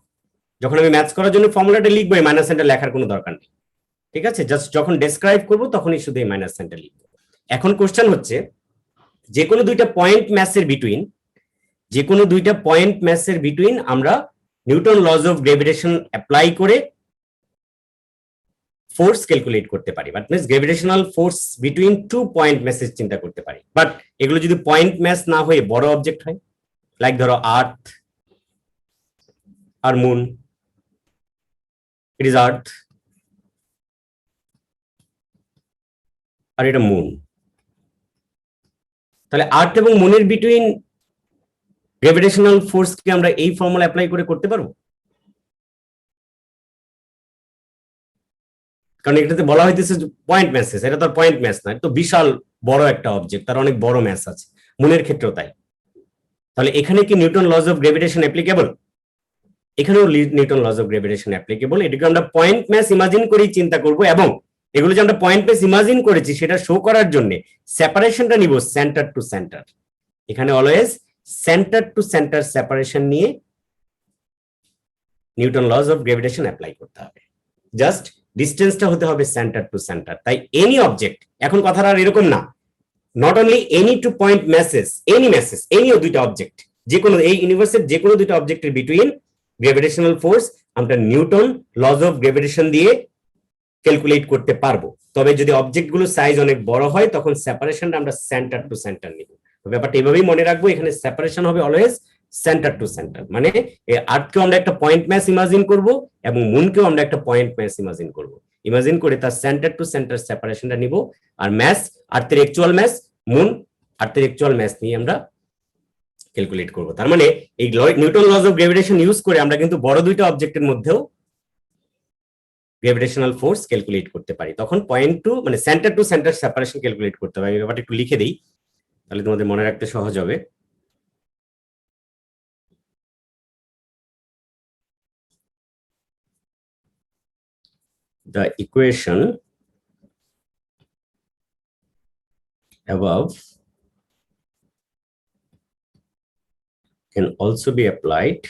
যখন আমি ম্যাথস করার জন্য ফর্মুলাটা লিখবো এই মাইনাস সাইনটা লেখার কোনো দরকার নেই। ঠিক আছে, জাস্ট যখন ডেসক্রাইব করবো তখনই শুধু এই মাইনাস সাইনটা লিখবো। এখন কোশ্চেন হচ্ছে যে কোনো দুইটা পয়েন্ট ম্যাসের বিটুইন, যে কোনো দুইটা পয়েন্ট ম্যাসের বিটুইন আমরা Newton laws of gravitation apply করে ফোর্স ক্যালকুলেট করতে পারি, but means gravitational force between two point masses চিন্তা করতে পারি। বাট এগুলো যদি পয়েন্ট ম্যাস না হয়ে বড় অবজেক্ট হয়, লাইক ধরো আর্থ আর মুন, ইট ইজ আর্থ আর এটা মুন, তাহলে আর্থ এবং মুনের বিটুইন গ্র্যাভিটেশনাল ফোর্স কে আমরা এই ফর্মুলা অ্যাপ্লাই করে করতে পারবো? কারণ এটাতে বলা হইতেছে পয়েন্ট ম্যাসেজ, এটা তো পয়েন্ট ম্যাস না, এটা তো বিশাল বড় একটা অবজেক্ট, তার অনেক বড় ম্যাস আছে, মুনের ক্ষেত্রেও তাই। তাহলে এখানে কি Newton laws of gravitation applicable? এখানেও Newton laws of gravitation applicable. এটাকে আমরা পয়েন্ট ম্যাস ইমাজিন করেই চিন্তা করব, এবং এগুলো যে আমরা পয়েন্ট ম্যাস ইমাজিন করেছি সেটা শো করার জন্য সেপারেশনটা নিব সেন্টার টু সেন্টার। এখানে always centre to centre separation নিয়ে Newton laws of gravitation apply করতে হবে। জাস্ট ডিস্টেন্সটা হতে হবে সেন্টার টু সেন্টার। তাই এনি অবজেক্ট, এখন কথাটা আর এরকম না, not only any two point masses, এনিও দুইটা অবজেক্ট, যে কোনো এই ইউনিভার্সের যে কোনো দুইটা অবজেক্টের বিটুইন গ্র্যাভিটেশনাল ফোর্স আমরা নিউটন লজ অফ গ্র্যাভিটেশন দিয়ে ক্যালকুলেট করতে পারবো। তবে যদি অবজেক্টগুলো সাইজ অনেক বড় হয় তখন সেপারেশনটা আমরা সেন্টার টু সেন্টার নিব। ব্যাপারটা এভাবেই মনে রাখবো, এখানে সেপারেশন হবে অলওয়েজ সেন্টার টু সেন্টার, মানে আর্থকেও আমরা একটা পয়েন্ট ম্যাস ইমাজিন করব এবং মুনকেও আমরা একটা পয়েন্ট ম্যাস ইমাজিন করব, ইমাজিন করে তার সেন্টার টু সেন্টার সেপারেশনটা নিব। আর ম্যাস, আর্থের অ্যাকচুয়াল ম্যাস, মুন আর্থের অ্যাকচুয়াল ম্যাস নিয়ে আমরা ক্যালকুলেট করব। তার মানে এই Newton laws of gravitation use করে আমরা কিন্তু বড় দুইটা অবজেক্টের মধ্যেও গ্র্যাভিটেশনাল ফোর্স ক্যালকুলেট করতে পারি। তখন পয়েন্ট টু মানে centre to centre separation calculate করতে হবে। আমি ব্যাপারটা একটু লিখে দিই, তাহলে তোমাদের মনে রাখতে সহজ হবে। The equation above can also be applied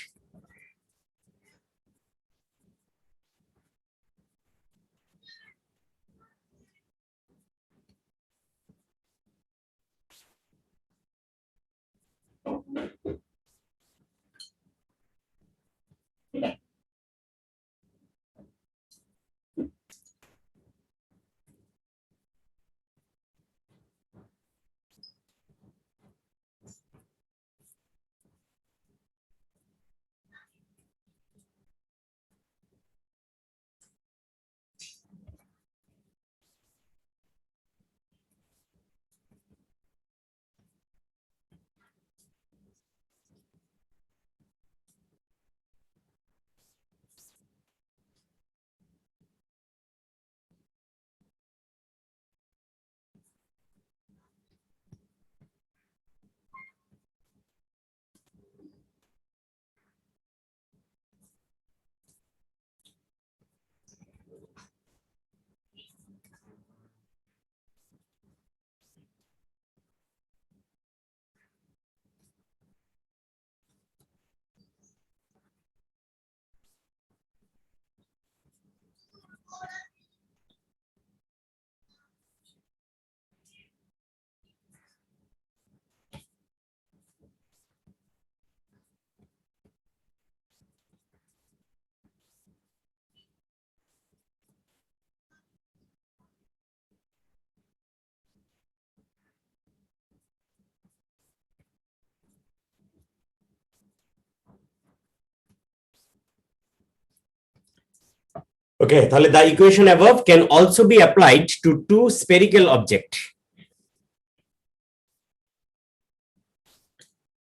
Okay, তাহলে the equation above can also be applied to two spherical objects.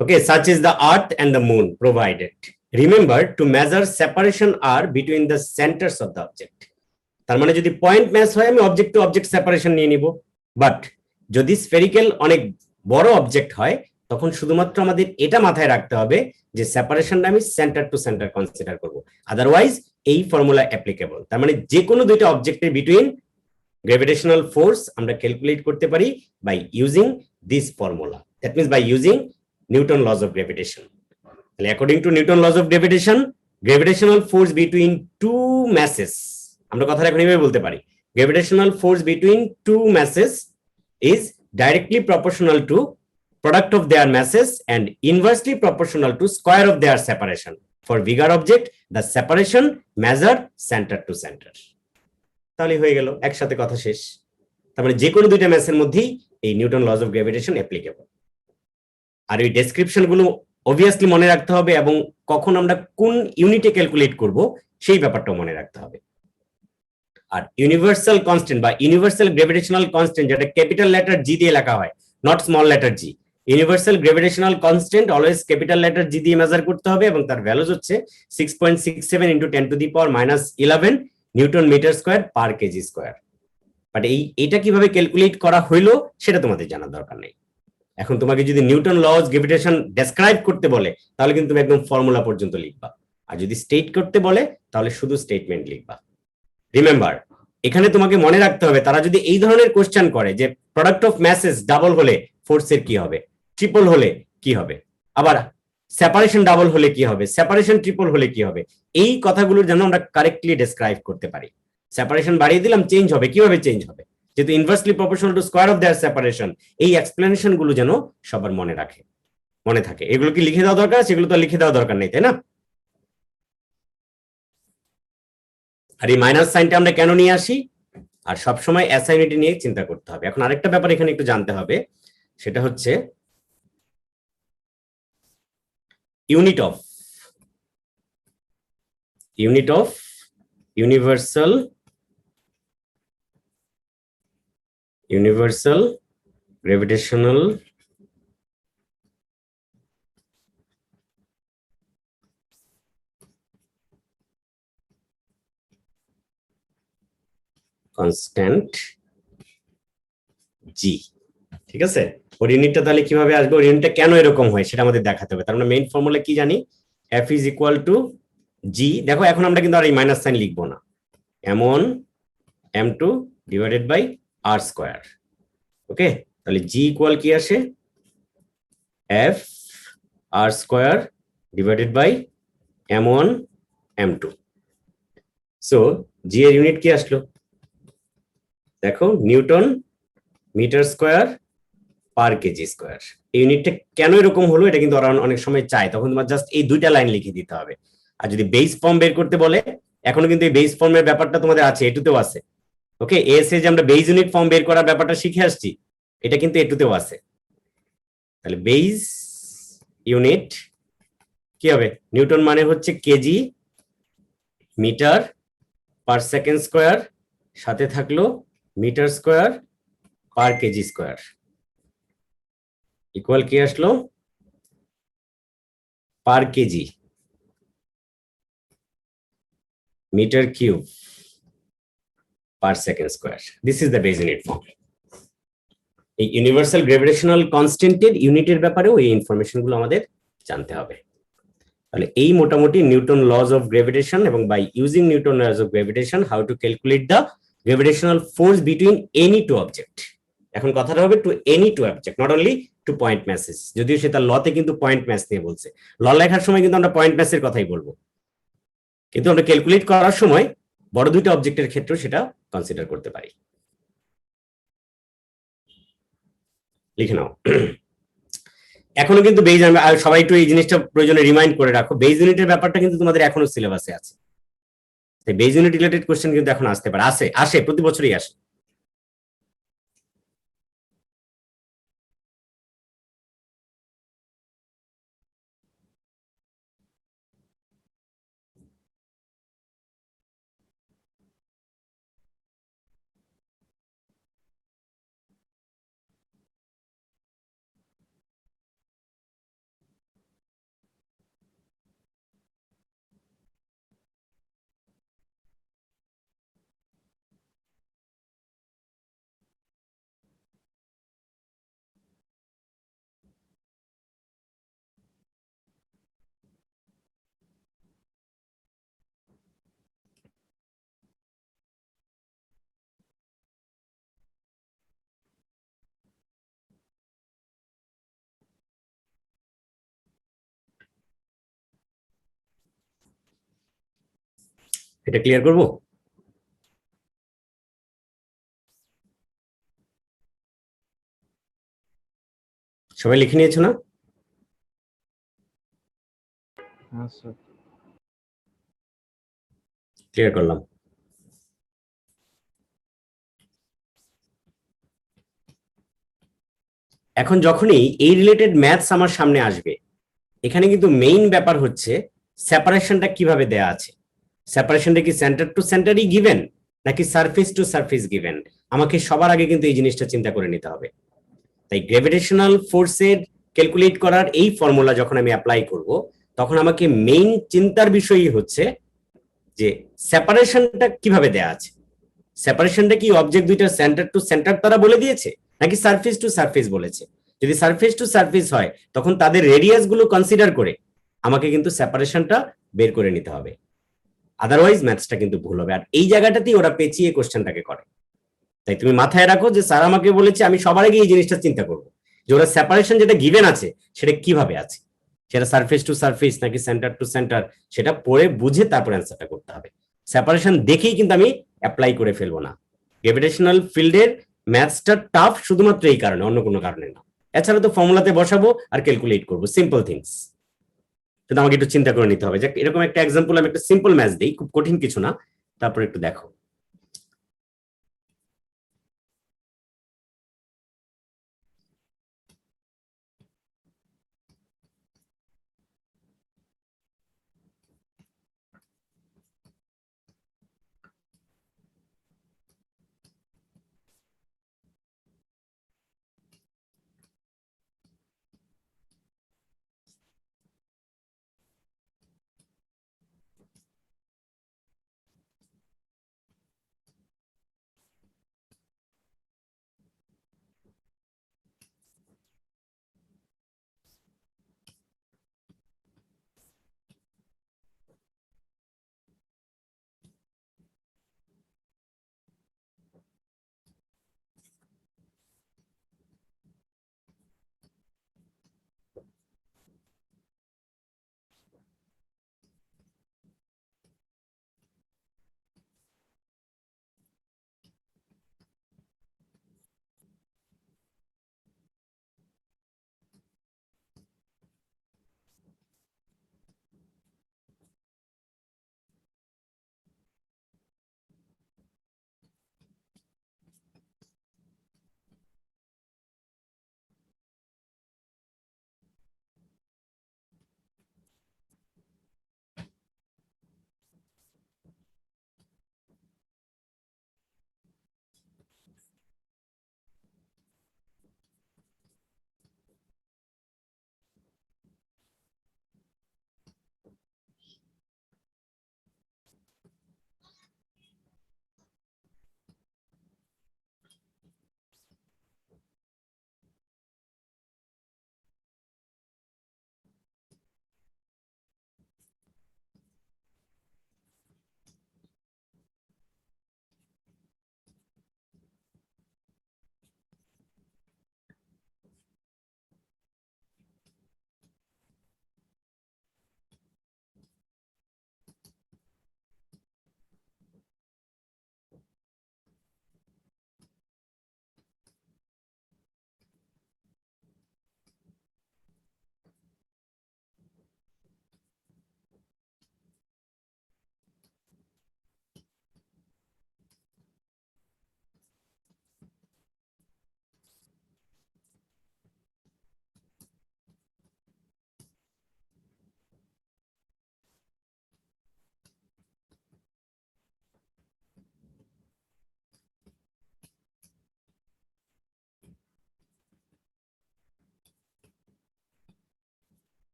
Okay, such as the earth and the moon provided. Remember to measure separation r between the centers of the object. তার মানে যদি point match হয় আমি object to object separation নিয়ে নিব, but যদি spherical অনেক বড় অবজেক্ট হয় তখন শুধুমাত্র আমাদের এটা মাথায় রাখতে হবে যে সেপারেশনটা আমি সেন্টার টু সেন্টার কনসিডার করব, আদারওয়াইজ এই ফর্মুলা অ্যাপ্লিকেবল। তার মানে যে কোনো দুইটা অবজেক্টের বিটুইন গ্র্যাভিটেশনাল ফোর্স আমরা ক্যালকুলেট করতে পারি by using this formula, that means by using Newton laws of gravitation. তাহলে according to Newton laws of gravitation, gravitational force between two masses, আমরা কথাটা এখন এইভাবে বলতে পারি, gravitational force between two masses is directly proportional to product of their masses and inversely proportional to square of their separation. For bigger object, the separation measured center to center. তাহলে হয়ে গেল, একসাথে কথা শেষ। তার মানে যে কোনো দুইটা ম্যাসের মধ্যেই এই Newton laws of gravitation applicable. আর এই ডেসক্রিপশন গুলো অবভিয়াসলি মনে রাখতে হবে এবং কখন আমরা কোন ইউনিটে ক্যালকুলেট করব সেই ব্যাপারটাও মনে রাখতে হবে। আর ইউনিভার্সাল কনস্ট্যান্ট বা ইউনিভার্সাল গ্র্যাভিটেশনাল কনস্ট্যান্ট, যেটা ক্যাপিটাল লেটার জি দিয়ে লেখা হয়, not small letter G, universal gravitational constant always capital letter G দিয়ে মেজার করতে হবে এবং তার ভ্যালুজ হচ্ছে 6.67 into 10 to the power -11 Newton metre square per KG square. But এটা কিভাবে ক্যালকুলেট করা হইলো সেটা তোমাদের জানার দরকার নেই। এখন তোমাকে যদি নিউটন লজ গ্র্যাভিটেশন ডেসক্রাইব করতে বলে তাহলে কিন্তু তুমি একদম ফর্মুলা পর্যন্ত লিখবা, আর যদি স্টেট করতে বলে তাহলে শুধু স্টেটমেন্ট লিখবা। রিমেম্বার, এখানে তোমাকে মনে রাখতে হবে তারা যদি এই ধরনের কোশ্চেন করে যে প্রোডাক্ট অফ ম্যাসেস ডাবল হলে ফোর্সের কি হবে, ট্রিপল হলে কি হবে, আবার সেপারেশন ডাবল হলে কি হবে, সেপারেশন ট্রিপল হলে কি হবে, এই কথাগুলো যেন আমরা কারেক্টলি ডেসক্রাইব করতে পারি। সেপারেশন বাড়িয়ে দিলাম, চেঞ্জ হবে, কিভাবে চেঞ্জ হবে, যেহেতু inversely proportional to square of their separation, এই এক্সপ্লেনেশন গুলো যেন সবার মনে থাকে। এগুলো কি লিখে দেওয়া দরকার? সেগুলো তো লিখে দেওয়া দরকার নেই, তাই না? আর এই মাইনাস সাইনটা আমরা কেন নিয়ে আসি, আর সবসময় অ্যাসাইনিটি নিয়ে চিন্তা করতে হবে। এখন আরেকটা ব্যাপার এখানে একটু জানতে হবে, সেটা হচ্ছে unit of universal gravitational constant g, ঠিক আছে? ওর ইউনিটটা তাহলে কিভাবে আসবে, ওর ইউনিটটা কেন এরকম হয় সেটা আমাদের দেখাতে হবে। তার মানে মেইন ফর্মুলা কি জানি, F ইজ ইকুয়াল টু জি। দেখো এখন আমরা কিন্তু আর এই মাইনাস সাইন লিখবো না, m1 m2 divided by r square. Okay, তাহলে জি ইকুয়াল কি আসে, f r square divided by m1 m2। So G এর ইউনিট কি আসলো, দেখো Newton metre square per KG square. এই ইউনিটটা কেন এরকম হলো এটা কিন্তু ওরা অনেক সময় চায়, তখন তোমার জাস্ট এই দুইটা লাইন লিখে দিতে হবে। আর যদি বেস ফর্ম বের করতে বলে, এখনো কিন্তু এই বেস ফর্মের ব্যাপারটা তোমাদের আছে, এটুতেও আছে। ওকে, এসে যে আমরা বেস ইউনিট ফর্ম বের করার ব্যাপারটা শিখে আসছি, এটা কিন্তু এটুতেও আছে। তাহলে বেস ইউনিট কি হবে, নিউটন মানে হচ্ছে KG metre per second square, সাথে থাকলো metre square per KG square, equal কি আসলো, per KG metre cube per second square. This is the base unit form. এই ইউনিভার্সাল গ্র্যাভিটেশনাল কনস্ট্যান্টের ইউনিটের ব্যাপারেও এই ইনফরমেশন গুলো আমাদের জানতে হবে। তাহলে এই মোটামুটি নিউটন লজ অফ গ্র্যাভিটেশন এবং by using Newton laws of gravitation how to calculate the gravitational force between any two object. এখন কথাটা হবে to any two object, not only two point masses, যদিও সেটা লতে কিন্তু পয়েন্ট ম্যাচ নিয়ে বলছে। ল লেখার সময় কিন্তু আমরা পয়েন্ট ম্যাচের কথাই বলবো, কিন্তু আমরা ক্যালকুলেট করার সময় বড় দুইটা অবজেক্টের ক্ষেত্রেও সেটা কনসিডার করতে পারি। লিখে নাও। এখনো কিন্তু বেজ, সবাই একটু এই জিনিসটা প্রয়োজনে রিমাইন্ড করে রাখো, বেজ ইউনিটের ব্যাপারটা কিন্তু তোমাদের এখনো সিলেবাসে আছে। বেজ ইউনিট রিলেটেড কোশ্চেন কিন্তু এখন আসতে পারে, আসে প্রতি বছরই আসে। এটা ক্লিয়ার করব? সবাই লিখে নিয়েছো না? হ্যাঁ স্যার। ক্লিয়ার করলাম। এখন যখনই এই রিলেটেড ম্যাথস আমার সামনে আসবে, এখানে কিন্তু মেইন ব্যাপার হচ্ছে সেপারেশনটা কিভাবে দেয়া আছে। সেপারেশনটা কি সেন্টার টু সেন্টারই গিভেন নাকি সারফেস টু সারফেস গিভেন, আমাকে সবার আগে কিন্তু এই জিনিসটা চিন্তা করে নিতে হবে। তাই গ্র্যাভিটেশনাল ফোর্সের ক্যালকুলেট করার এই ফর্মুলা যখন আমি অ্যাপ্লাই করব, তখন আমাকে মেইন চিন্তার বিষয়ই হচ্ছে যে সেপারেশনটা কিভাবে দেয়া আছে। সেপারেশনটা কি অবজেক্ট দুইটার সেন্টার টু সেন্টার তারা বলে দিয়েছে নাকি সারফেস টু সারফেস বলেছে? যদি সারফেস টু সারফেস হয় তখন তাদের রেডিয়াস গুলো কনসিডার করে আমাকে কিন্তু সেপারেশনটা বের করে নিতে হবে, আদারওয়াইজ ম্যাথসটা কিন্তু ভুল হবে। আর এই জায়গাটাতেই ওরা পেঁচিয়ে কোশ্চেনটাকে করে। তাই তুমি মাথায় রাখো যে স্যার আমাকে বলেছে আমি সবার আগে এই জিনিসটা চিন্তা করবো যে ওরা সেপারেশন যেটা গিভেন আছে সেটা কিভাবে আছে, সেটা সারফেস টু সারফেস নাকি সেন্টার টু সেন্টার, সেটা পড়ে বুঝে তারপর অ্যান্সারটা করতে হবে। সেপারেশন দেখেই কিন্তু আমি অ্যাপ্লাই করে ফেলবো না। গ্র্যাভিটেশনাল ফিল্ডের ম্যাথসটা টাফ শুধুমাত্র এই কারণে, অন্য কোনো কারণে না। এছাড়া তো ফর্মুলাতে বসাবো আর ক্যালকুলেট করবো, সিম্পল থিংস। কিন্তু আমাকে একটু চিন্তা করে নিতে হবে যে এরকম একটা এক্সাম্পল আমি একটা সিম্পল ম্যাথস দিই, খুব কঠিন কিছু না, তারপর একটু দেখো।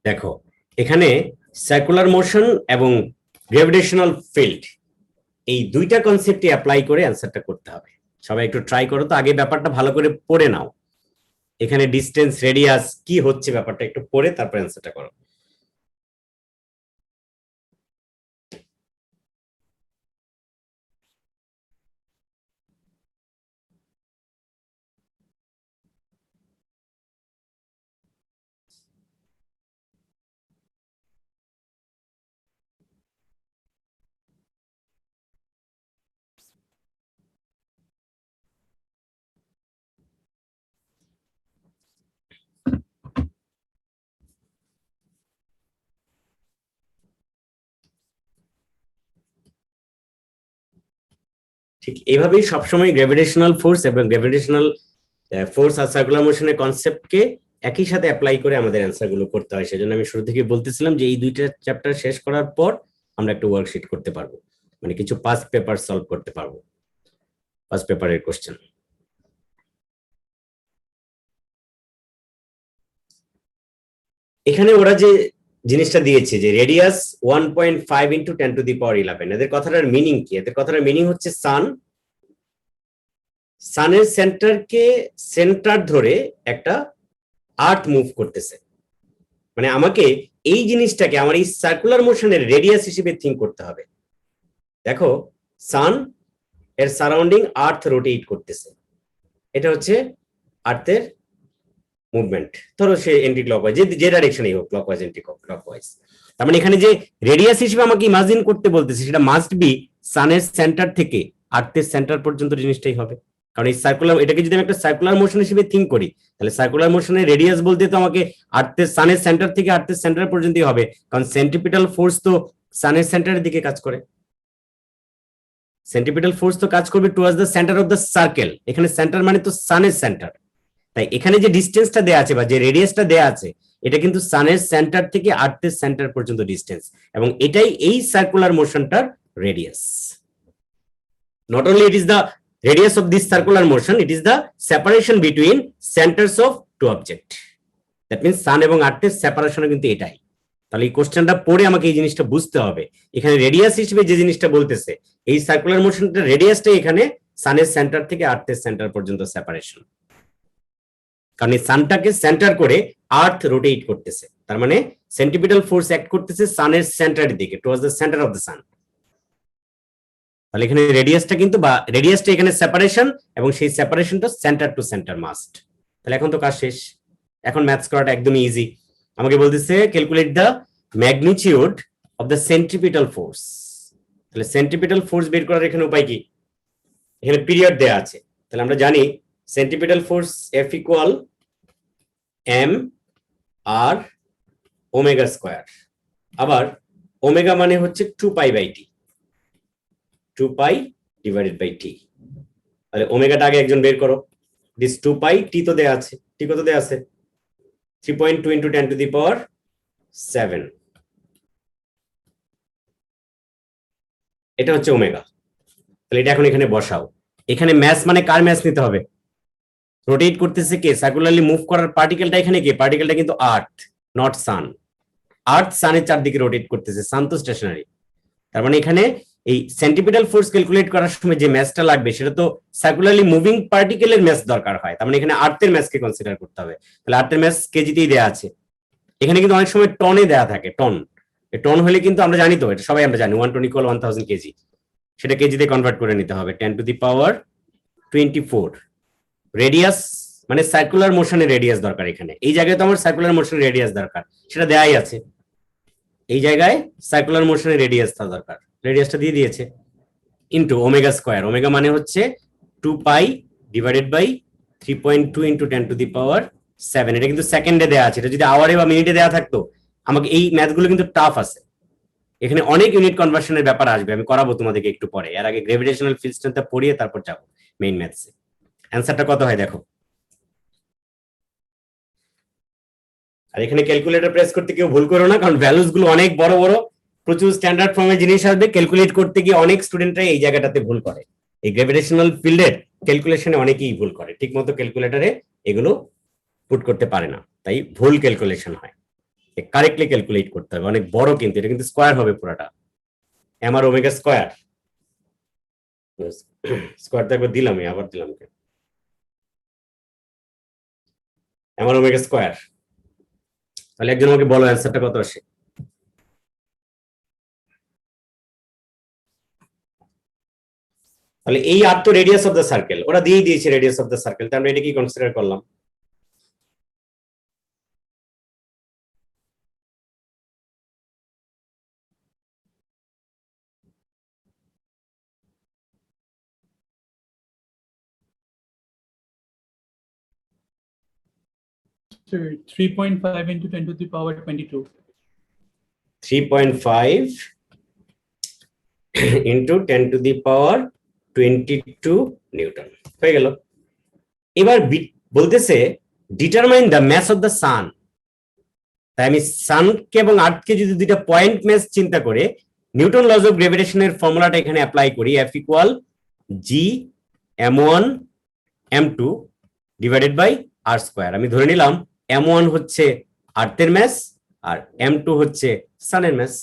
দেখো এখানে সার্কুলার মোশন এবং গ্র্যাভিটেশনাল ফিল্ড, এই দুইটা কনসেপ্টে অ্যাপ্লাই করে অ্যান্সারটা করতে হবে। সবাই একটু ট্রাই করো তো, আগে ব্যাপারটা ভালো করে পড়ে নাও, এখানে ডিস্টেন্স রেডিয়াস কি হচ্ছে ব্যাপারটা একটু পড়ে তারপর অ্যান্সারটা করো। ঠিক এইভাবেই সবসময় গ্র্যাভিটেশনাল ফোর্স এবং গ্র্যাভিটেশনাল ফোর্স আর সার্কুলার মোশনের কনসেপ্টকে একই সাথে অ্যাপ্লাই করে আমাদের অ্যান্সার গুলো করতে হয়। সেজন্য আমি শুরু থেকে বলতেছিলাম যে এই দুইটা চ্যাপ্টার শেষ করার পর আমরা একটা ওয়ার্কশিট করতে পারবো, মানে কিছু পাস্ট পেপার সলভ করতে পারবো, পাস্ট পেপারের কোশ্চেন। এখানে ওরা যে জিনিসটা দিয়েছে যে রেডিয়াস 1.5 ইন্টু 10⁻11, এদের কথাটার মিনিং কি? এদের কথাটার মিনিং হচ্ছে সানের সেন্টারকে সেন্টার ধরে একটা আর্থ মুভ করতেছে, মানে আমাকে এই জিনিসটাকে আমার এই সার্কুলার মোশনের রেডিয়াস হিসেবে থিঙ্ক করতে হবে। দেখো সান এর সারাউন্ডিং আর্থ রোটেট করতেছে, এটা হচ্ছে আর্থের মুভমেন্ট। ধরো সে এন্টি ক্লকওয়াইজ, যে ডাইরেকশনেই হোক, ক্লকওয়াইজ এন্টি ক্লকওয়াইজ, তার মানে এখানে যে রেডিয়াস হিসেবে আমাকে ইমাজিন করতে বলতেছে সেটা মাস্ট বি সানের সেন্টার থেকে আর্থের সেন্টার পর্যন্ত জিনিসটাই হবে। কারণ এই সার্কুলার, এটাকে যদি আমি একটা সার্কুলার মোশন হিসেবে থিঙ্ক করি তাহলে সার্কুলার মোশনের রেডিয়াস বলতে তো আমাকে আর্থের সানের সেন্টার থেকে আর্থের সেন্টার পর্যন্তই হবে, কারণ সেন্ট্রিপিটাল ফোর্স তো সানের সেন্টারের দিকে কাজ করে। সেন্ট্রিপিটাল ফোর্স তো কাজ করবে towards the centre of the circle, এখানে সেন্টার মানে তো সানের সেন্টার। তাই এখানে যে ডিস্টেন্সটা দেয়া আছে বা যে রেডিয়াসটা দেয়া আছে এটা কিন্তু সানের সেন্টার থেকে আর্থের সেন্টার পর্যন্ত ডিস্টেন্স, এবং এটাই এই সার্কুলার মোশনটার radius. Not only it is the radius of this circular motion, it is the separation between centers of two object. That means sun এবং আর্থের সেপারেশন কিন্তু এটাই। তাহলে এই কোশ্চেনটা পড়ে আমাকে এই জিনিসটা বুঝতে হবে, এখানে রেডিয়াস হিসেবে যে জিনিসটা বলতেছে এই সার্কুলার মোশনটা রেডিয়াসটা এখানে সানের সেন্টার থেকে আর্থের সেন্টার পর্যন্ত সেপারেশন, কারণ এই সানটাকে সেন্টার করে আর্থ রোটেট করতেছে, তার মানে সেন্ট্রিপিটাল ফোর্স অ্যাক্ট করতেছে সানের সেন্টারের দিকে, towards the centre of the সান। তাহলে এখানে রেডিয়াসটা কিন্তু বা রেডিয়াসটা এখানে সেপারেশন, এবং সেই সেপারেশনটা সেন্টার টু সেন্টার মাস্ট। তাহলে এখন তো কাজ শেষ, এখন ম্যাথস করাটা একদমই ইজি। আমাকে বলতেছে calculate the magnitude of the centripetal force. তাহলে সেন্ট্রিপিটাল ফোর্স বের করার এখানে উপায় কি? এখানে পিরিয়ড দেয়া আছে, তাহলে আমরা জানি centripetal force F equal m r omega square, আবার ওমেগা মানে হচ্ছে 2π/t, 2π ডিভাইডেড বাই t। তাহলে ওমেগাটা আগে একজন বের করো, দিস 2π, t তো দেয়া আছে, t কত দেয়া আছে 3.2 ইনটু 10⁻7, এটা হচ্ছে ওমেগা। তাহলে এটা এখন এখানে বসাও। এখানে ম্যাস মানে কার ম্যাস নিতে হবে? রোটেট করতেছে কে? সার্কুলারলি মুভ করার পার্টিকেলটা এখানে কে? পার্টিকেলটা কিন্তু আর্থ, নট সান। আর্থ সানের চারদিকে রোটেট করতেছে, সান তো স্টেশনারি। তার মানে এখানে এই সেন্ট্রিপিটাল ফোর্স ক্যালকুলেট করার সময় যে ম্যাসটা লাগবে সেটা তো সার্কুলারলি মুভিং পার্টিকেলের ম্যাস দরকার হয়, তার মানে এখানে আর্থের ম্যাসকে কনসিডার করতে হবে। তাহলে আর্থের ম্যাস কেজিতেই দেয়া আছে, এখানে কিন্তু অনেক সময় টনে দেয়া থাকে, টন। টন হলে কিন্তু আমরা জানি তো, এটা সবাই আমরা জানি 1 টন ইকুয়াল 1000 কেজি, সেটা কেজিতে কনভার্ট করে নিতে হবে 10⁻24। রেডিয়াস মানে সার্কুলার মোশনের রেডিয়াস দরকার, এখানে এই জায়গায় তো আমার সার্কুলার মোশনের রেডিয়াস দরকার, সেটা দেয়াই আছে। এই জায়গায় সার্কুলার মোশনের রেডিয়াসটা দরকার, রেডিয়াসটা দিয়ে দিয়েছে, ইনটু ওমেগা স্কয়ার। ওমেগা মানে হচ্ছে 2π ডিভাইডেড বাই 3.2 ইনটু 10⁻7। এটা কিন্তু সেকেন্ডে দেয়া আছে, এটা যদি আওয়ারে বা মিনিটে দেয়া থাকতো, আমাকে এই ম্যাথগুলো কিন্তু টাফ আছে, এখানে অনেক ইউনিট কনভার্সনের ব্যাপার আসবে, আমি করাবো তোমাদেরকে একটু পরে। এর আগে গ্র্যাভিটেশনাল ফিল্ড স্ট্রেংথটা পড়িয়ে তারপর যাবো মেইন ম্যাথসে। অ্যান্সারটা কত হয় দেখো। আর এখানে ক্যালকুলেটর প্রেস করতে কেউ ভুল করো না, কারণ ভ্যালুস গুলো অনেক বড় বড়, প্রচুর স্ট্যান্ডার্ড ফর্মের জিনিস আসবে, ক্যালকুলেট করতে গিয়ে অনেক স্টুডেন্টরা এই জায়গাটাতে ভুল করে। এই গ্র্যাভিটেশনাল ফিল্ডের ক্যালকুলেশনে অনেকেই ভুল করে, ঠিক মতো ক্যালকুলেটরে এগুলো পুট করতে পারে না, তাই ভুল ক্যালকুলেশন হয়। কারেক্টলি ক্যালকুলেট করতে হবে, অনেক বড় কিন্তু এটা কিন্তু স্কোয়ার হবে পুরাটা, এম আর ওমেগা স্কোয়ার। স্কোয়ারটা একবার দিলাম, আবার দিলাম, এম আর ওমেগা স্কোয়ার। তাহলে একজন আমাকে বলো অ্যান্সারটা কত আসে? তাহলে এই আর তো রেডিয়াস অফ দ্য সার্কেল, ওরা দিয়েই দিয়েছে রেডিয়াস অফ দ্য সার্কেল, তাহলে আমরা এটা কি কনসিডার করলাম? Sir, 3.5 into 10 to the power 22. 3.5 into 10 to the power 22 Newton হয়ে গেল। এবার বলতেছে determine the mass of the sun. তাই আমি সানকে এবং আর্থকে যদি দুইটা পয়েন্ট ম্যাস চিন্তা করে নিউটন লজ অফ গ্রেভিটেশনের ফর্মুলাটা এখানে অ্যাপ্লাই করি, F equal G m1 m2 divided by R square. আমি ধরে নিলাম m1 হচ্ছে আর্থের ম্যাস আর m2 হচ্ছে সানের ম্যাস,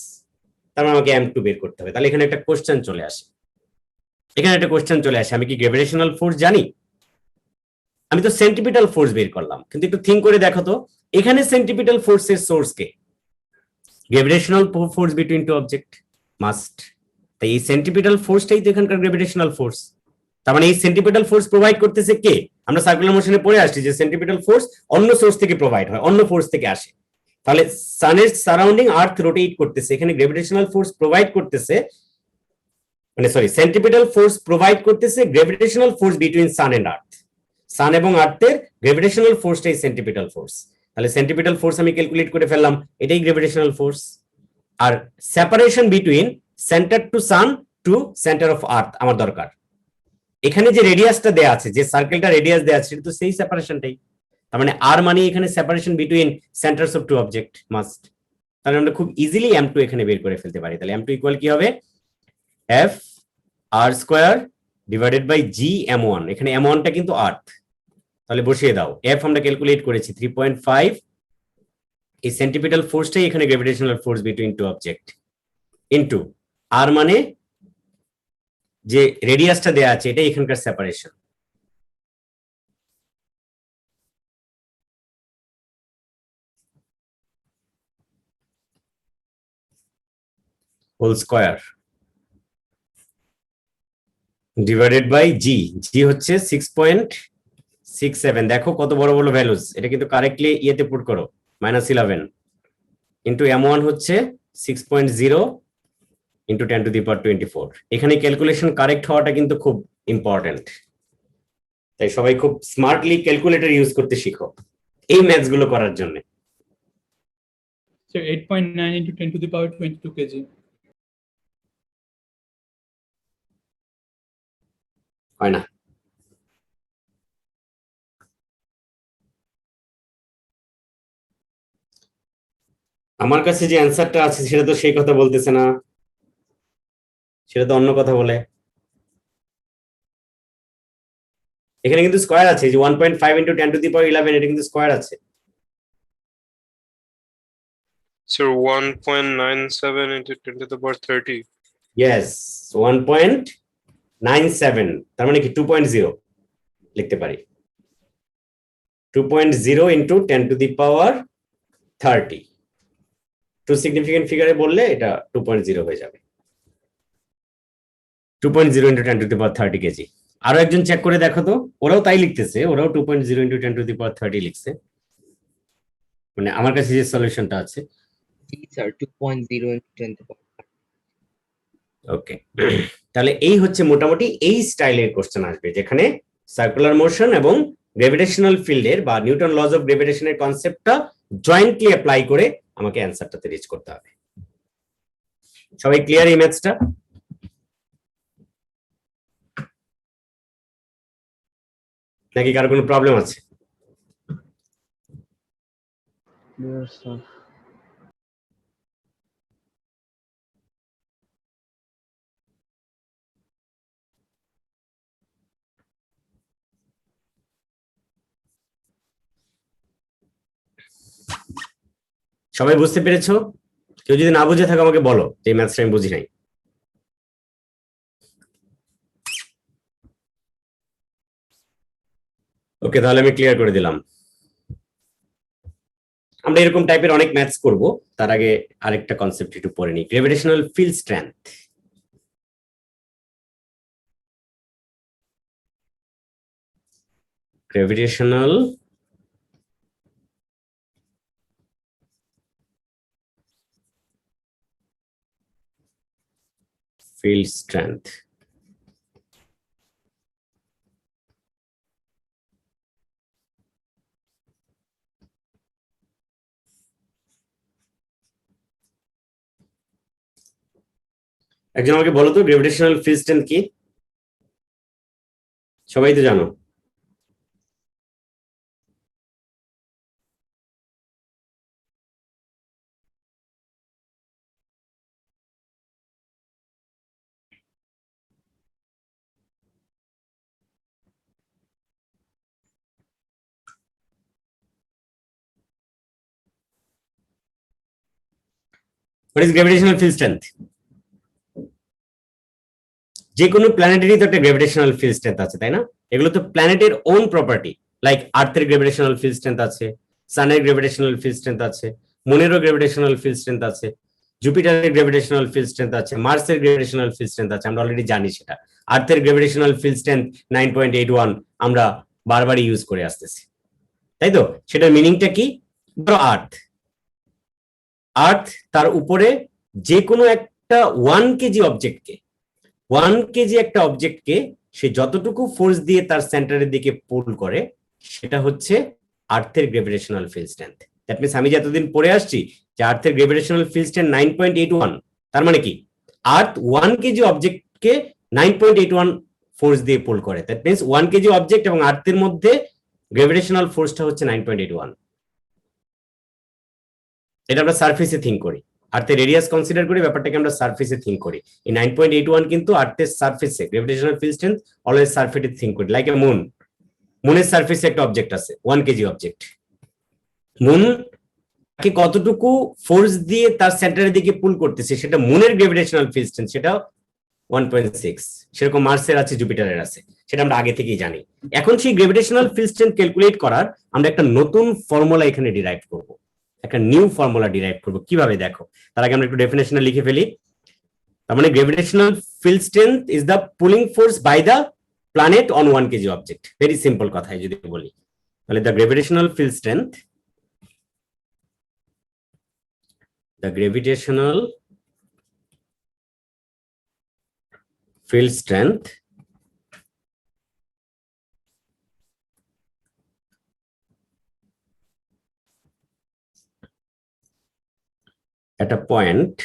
তার মানে আমাকে m2 বের করতে হবে। তাহলে এখানে একটা কোশ্চেন চলে আসে, আমি কি গ্রেভিটেশনাল ফোর্স জানি? আমি তো সেন্টিপিটাল ফোর্স বের করলাম, কিন্তু একটু থিঙ্ক করে দেখো তো এখানে সেন্টিপিটাল ফোর্সের সোর্স কে? Gravitational force between two object mass. তাই এই সেন্টিপিটাল ফোর্সটাই তো এখানকার গ্রেভিটেশনাল ফোর্স। তার মানে এই সেন্টিপিটাল ফোর্স প্রোভাইড করতেছে কে? আমরা সার্কুলার মোশনে পড়ে আসছি যে সেন্টিপিটাল ফোর্স অন্য সোর্স থেকে প্রোভাইড হয়, অন্য ফোর্স থেকে আসে। তাহলে সানের সারাউন্ডিং আর্থ রোটেট করতেছে, এখানে গ্রেভিটেশনাল ফোর্স প্রোভাইড করতেছে, মানে সরি সেন্টিপিটাল ফোর্স প্রোভাইড করতেছে gravitational force between sun and earth. Sun এবং আর্থের গ্রেভিটেশনাল ফোর্সটাই সেন্টিপিটাল ফোর্স। তাহলে সেন্টিপিটাল ফোর্স আমি ক্যালকুলেট করে ফেললাম, এটাই গ্রেভিটেশনাল ফোর্স। আর separation between centre to sun to centre of earth আমার দরকার। এখানে যে রেডিয়াসটা দেয়া আছে, যে সার্কেলটা রেডিয়াস দেয়া আছে, সেটা তো সেই সেপারেশনটাই। তার মানে আর মানে এখানে separation between centres of two object mass. তাহলে আমরা খুব ইজিলি m2 এখানে বের করে ফেলতে পারি। তাহলে m2 ইকুয়াল কি হবে? f r square divided by g m1। এখানে m1 টা কিন্তু আর্থ, তাহলে বসিয়ে দাও। f আমরা ক্যালকুলেট করেছি 3.5, এই সেন্টিপিটাল ফোর্সটাই এখানে gravitational force between two object, into আর মানে যে রেডিয়াসটা দেয়া আছে এটা এখানকার separation. Whole square divided by G. G হচ্ছে 6.67। দেখো কত বড় বড় ভ্যালুস, এটা কিন্তু কারেক্টলি ইয়েতে পুট করো, -11 ইন্টু m1 হচ্ছে 6.0 ইন্টু 10 টু দি পাওয়ার 24। এখানে ক্যালকুলেশন কারেক্ট হওয়াটা কিন্তু খুব ইম্পর্টেন্ট, তাই সবাই খুব স্মার্টলি ক্যালকুলেটর ইউজ করতে শিখো এই ম্যাথস গুলো করার জন্য। So 8.9 into 10 to the power 22 kg. হয় না? আমার কাছে যে অ্যান্সারটা আছে সেটা তো সেই কথা বলতেছে না, সেটা তো অন্য কথা বলে। এখানে কিন্তু স্কয়ার আছে, যে 1.5 ইন্টু 10 টু দি পাওয়ার 11, এটা কিন্তু স্কয়ার আছে। Sir, 1.97 into 10 to the power 30. Yes, 1.97, তার মানে কি 2.0 লিখতে পারি। 2.0 into 10 to the power 30, two significant ফিগারে বললে এটা 2.0 হয়ে যাবে। 2.0 into 10 to the power 30 KG. আরো একজন চেক করে দেখো তো, ওরাও তাই লিখতেছে, ওরাও 2.0 ইন্টু 10 টু দি পাওয়ার 30 লিখছে, মানে আমার কাছে যে সলিউশনটা আছে। These are 2.0 into 10 to the power. ওকে, তাহলে এই হচ্ছে মোটামুটি এই স্টাইলের কোশ্চেন আসবে, যেখানে সার্কুলার মোশন এবং গ্র্যাভিটেশনাল ফিল্ডের বা নিউটন লজ অফ গ্র্যাভিটেশনের কনসেপ্টটা জয়েন্টলি অ্যাপ্লাই করে আমাকে অ্যান্সারটাতে রিচ করতে হবে। সবাই ক্লিয়ার এই ম্যাথসটা? নাকি কারো কোনো প্রবলেম আছে? Clear, sir. সবাই বুঝতে পেরেছো? কেউ যদি না বুঝে থাকো আমাকে বলো যে ম্যাথসটা আমি বুঝি নাই। ওকে, তাহলে আমি ক্লিয়ার করে দিলাম। আমরা এরকম টাইপের অনেক ম্যাথস করব, তার আগে আরেকটা কনসেপ্ট একটু পড়ে নিই, gravitational field strength. Gravitational field strength. একজন আমাকে বলো তো গ্র্যাভিটেশনাল ফিল্ড স্ট্রেংথ কি? সবাই তো জানো। What is gravitational field strength? যে কোনো প্ল্যানেটেরই তো একটা গ্র্যাভিটেশনাল ফিল্ড স্ট্রেংথ আছে, তাই না? এগুলো তো প্ল্যানেটের ওন প্রপার্টি, লাইক আর্থের গ্র্যাভিটেশনাল ফিল্ড স্ট্রেংথ আছে, সানের গ্র্যাভিটেশনাল ফিল্ড স্ট্রেংথ আছে, মুনেরও গ্র্যাভিটেশনাল ফিল্ড স্ট্রেংথ আছে, জুপিটারের গ্র্যাভিটেশনাল ফিল্ড স্ট্রেংথ আছে, মার্সের গ্র্যাভিটেশনাল ফিল্ড স্ট্রেংথ আছে, আমরা অলরেডি জানি সেটা। আর্থের গ্র্যাভিটেশনাল ফিল্ড স্ট্রেংথ 9.81 আমরা বারবারই ইউজ করে আসতেছি, তাই তো? সেটার মিনিংটা কি? ধরো আর্থ তার উপরে যে কোনো একটা 1 কেজি অবজেক্টকে, 1 কেজি একটা অবজেক্টকে সে যতটুকু ফোর্স দিয়ে তার সেন্টারের দিকে পুল করে সেটা হচ্ছে আর্থের gravitational field strength. That means আমি যে এতদিন পড়ে আসছি যে আর্থের গ্র্যাভিটেশনাল ফিল্ড স্ট্রেংথ 9.81, তার মানে কি আর্থ 1 কেজি অবজেক্টকে 9.81 ফোর্স দিয়ে পুল করে। দ্যাট মিন্স 1 কেজি অবজেক্ট এবং আর্থের মধ্যে গ্র্যাভিটেশনাল ফোর্সটা হচ্ছে 9.81। এটা আমরা সারফেসে থিঙ্ক করি, আর্থের রেডিয়াস কনসিডার করি, ব্যাপারটাকে আমরা সারফেসে থিঙ্ক করি। এই 9.81 কিন্তু আর্থের সারফেসে গ্র্যাভিটেশনাল ফিল্ড স্ট্রেংথ অলওয়েজ সারফেসে থিঙ্ক করি, লাইক এ মুন। মুনের সারফেসে একটা অবজেক্ট আছে 1 কেজি অবজেক্ট, মুন কে কতটুকু ফোর্স দিয়ে তার সেন্টারের দিকে পুল করতেছে সেটা মুনের গ্র্যাভিটেশনাল ফিল্ড স্ট্রেংথ, সেটা 1.6। সেরকম মার্সের আছে, জুপিটারের আছে, সেটা আমরা আগে থেকেই জানি। এখন সেই গ্র্যাভিটেশনাল ফিল্ড স্ট্রেংথ ক্যালকুলেট করার আমরা একটা নতুন ফর্মুলা এখানে ডিরাইভ করব, একটা নিউ ফর্মুলা ডিরাইভ করব। কিভাবে দেখো, তার আগে আমরা একটু ডেফিনেশনে লিখে ফেলি। তার মানে gravitational field strength is the pulling force by the planet on 1 K G object. Very simple কথায় যদি বলি তাহলে the gravitational field strength, the gravitational field strength at a point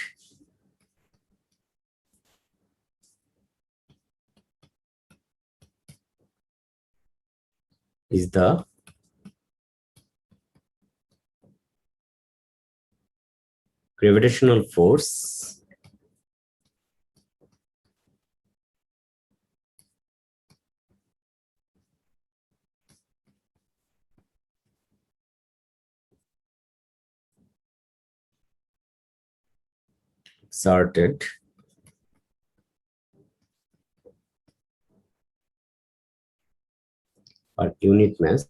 is the gravitational force exerted per unit mass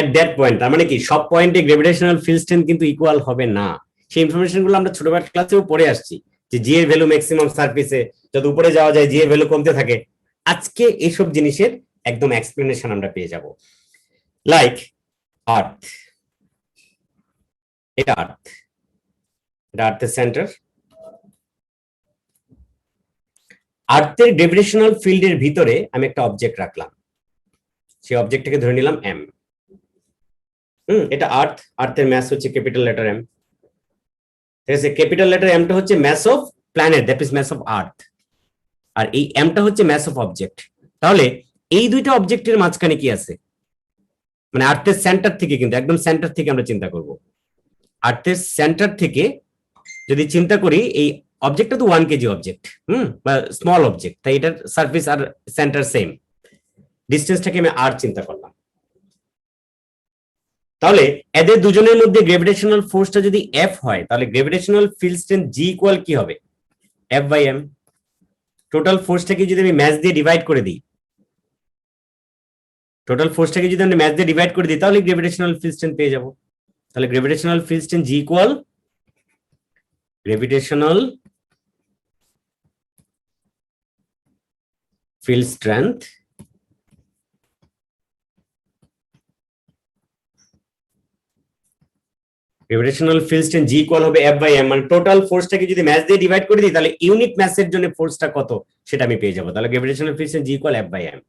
at that point। তার মানে কি সব পয়েন্টে gravitational field strength কিন্তু ইকুয়াল হবে না। সেই ইনফরমেশন গুলো আমরা ছোটবেলার ক্লাসেও পড়ে আসছি যে জি এর ভ্যালু ম্যাক্সিমাম সারফেসে, যত উপরে যাওয়া যায় জি এর ভ্যালু কমতে থাকে। আজকে এইসব জিনিসের একদম এক্সপ্লেনেশন আমরা পেয়ে যাব। লাইক আর্থ, এটা আর্থের সেন্টার, আর্থের গ্রেভিটেশনাল ফিল্ডের ভিতরে আমি একটা অবজেক্ট রাখলাম, সেই অবজেক্টটাকে ধরে নিলাম এম। এটা আর্থের ম্যাস হচ্ছে ক্যাপিটাল লেটার এম। ঠিক আছে, ক্যাপিটাল লেটার এমটা হচ্ছে mass of planet, that is mass of earth, আর এই এমটা হচ্ছে ম্যাস অফ অবজেক্ট। তাহলে এই দুইটা অবজেক্টের মাঝখানে কি আছে, মানে আর্থের সেন্টার থেকে, কিন্তু একদম সেন্টার থেকে আমরা চিন্তা করব। আর্থের সেন্টার থেকে যদি চিন্তা করি, এই অবজেক্টটা তো 1 কেজি অবজেক্ট, বা স্মল অবজেক্ট, তাই এটার সারফেস আর সেন্টার সেম, ডিস্টেন্সটাকে আমি আর চিন্তা করলাম। তাহলে এদের দুজনের মধ্যে গ্রেভিটেশনাল ফোর্সটা যদি এফ হয়, তাহলে gravitational field strength G equal কি হবে, এফ বাই এম। টোটাল ফোর্সটাকে যদি আমি ম্যাস দিয়ে ডিভাইড করে দিই, তাহলে গ্রেভিটেশনাল ফিল্ড স্ট্রেংথ পেয়ে যাব। তাহলে gravitational field strength G equal gravitational field strength gravitational field strength G equal হবে এফ বাই এম। মানে টোটাল ফোর্সটাকে যদি ম্যাস দিয়ে ডিভাইড করে দিই, তাহলে ইউনিট ম্যাসের জন্য ফোর্সটা কত সেটা আমি পেয়ে যাব। তাহলে gravitational field strength G equal F by M.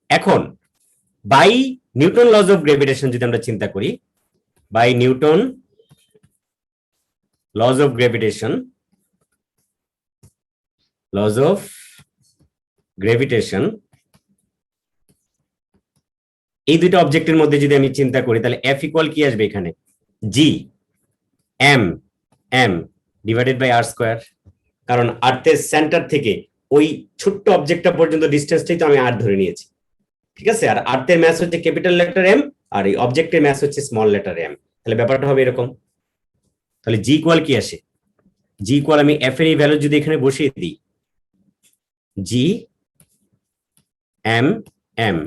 এখন by Newton laws of gravitation যদি আমরা চিন্তা করি, by Newton laws of gravitation, এই দুটো অবজেক্টের মধ্যে যদি আমি চিন্তা করি, তাহলে এফ ইকুয়াল কি আসবে এখানে, G M M divided by R square. কারণ আর্থের সেন্টার থেকে ওই ছোট্ট অবজেক্টটা পর্যন্ত ডিস্টেন্সটাই তো আমি আর ধরে নিয়েছি। ঠিক আছে, আর আর্থের ম্যাস হচ্ছে ক্যাপিটাল লেটার এম, আর এই অবজেক্টের ম্যাস হচ্ছে স্মল লেটার এম। তাহলে ব্যাপারটা হবে এরকম। তাহলে জি ইকুয়াল কি আসে, জি ইকুয়াল আমি এফ এর এই ভ্যালু যদি এখানে বসিয়ে দিই, G M M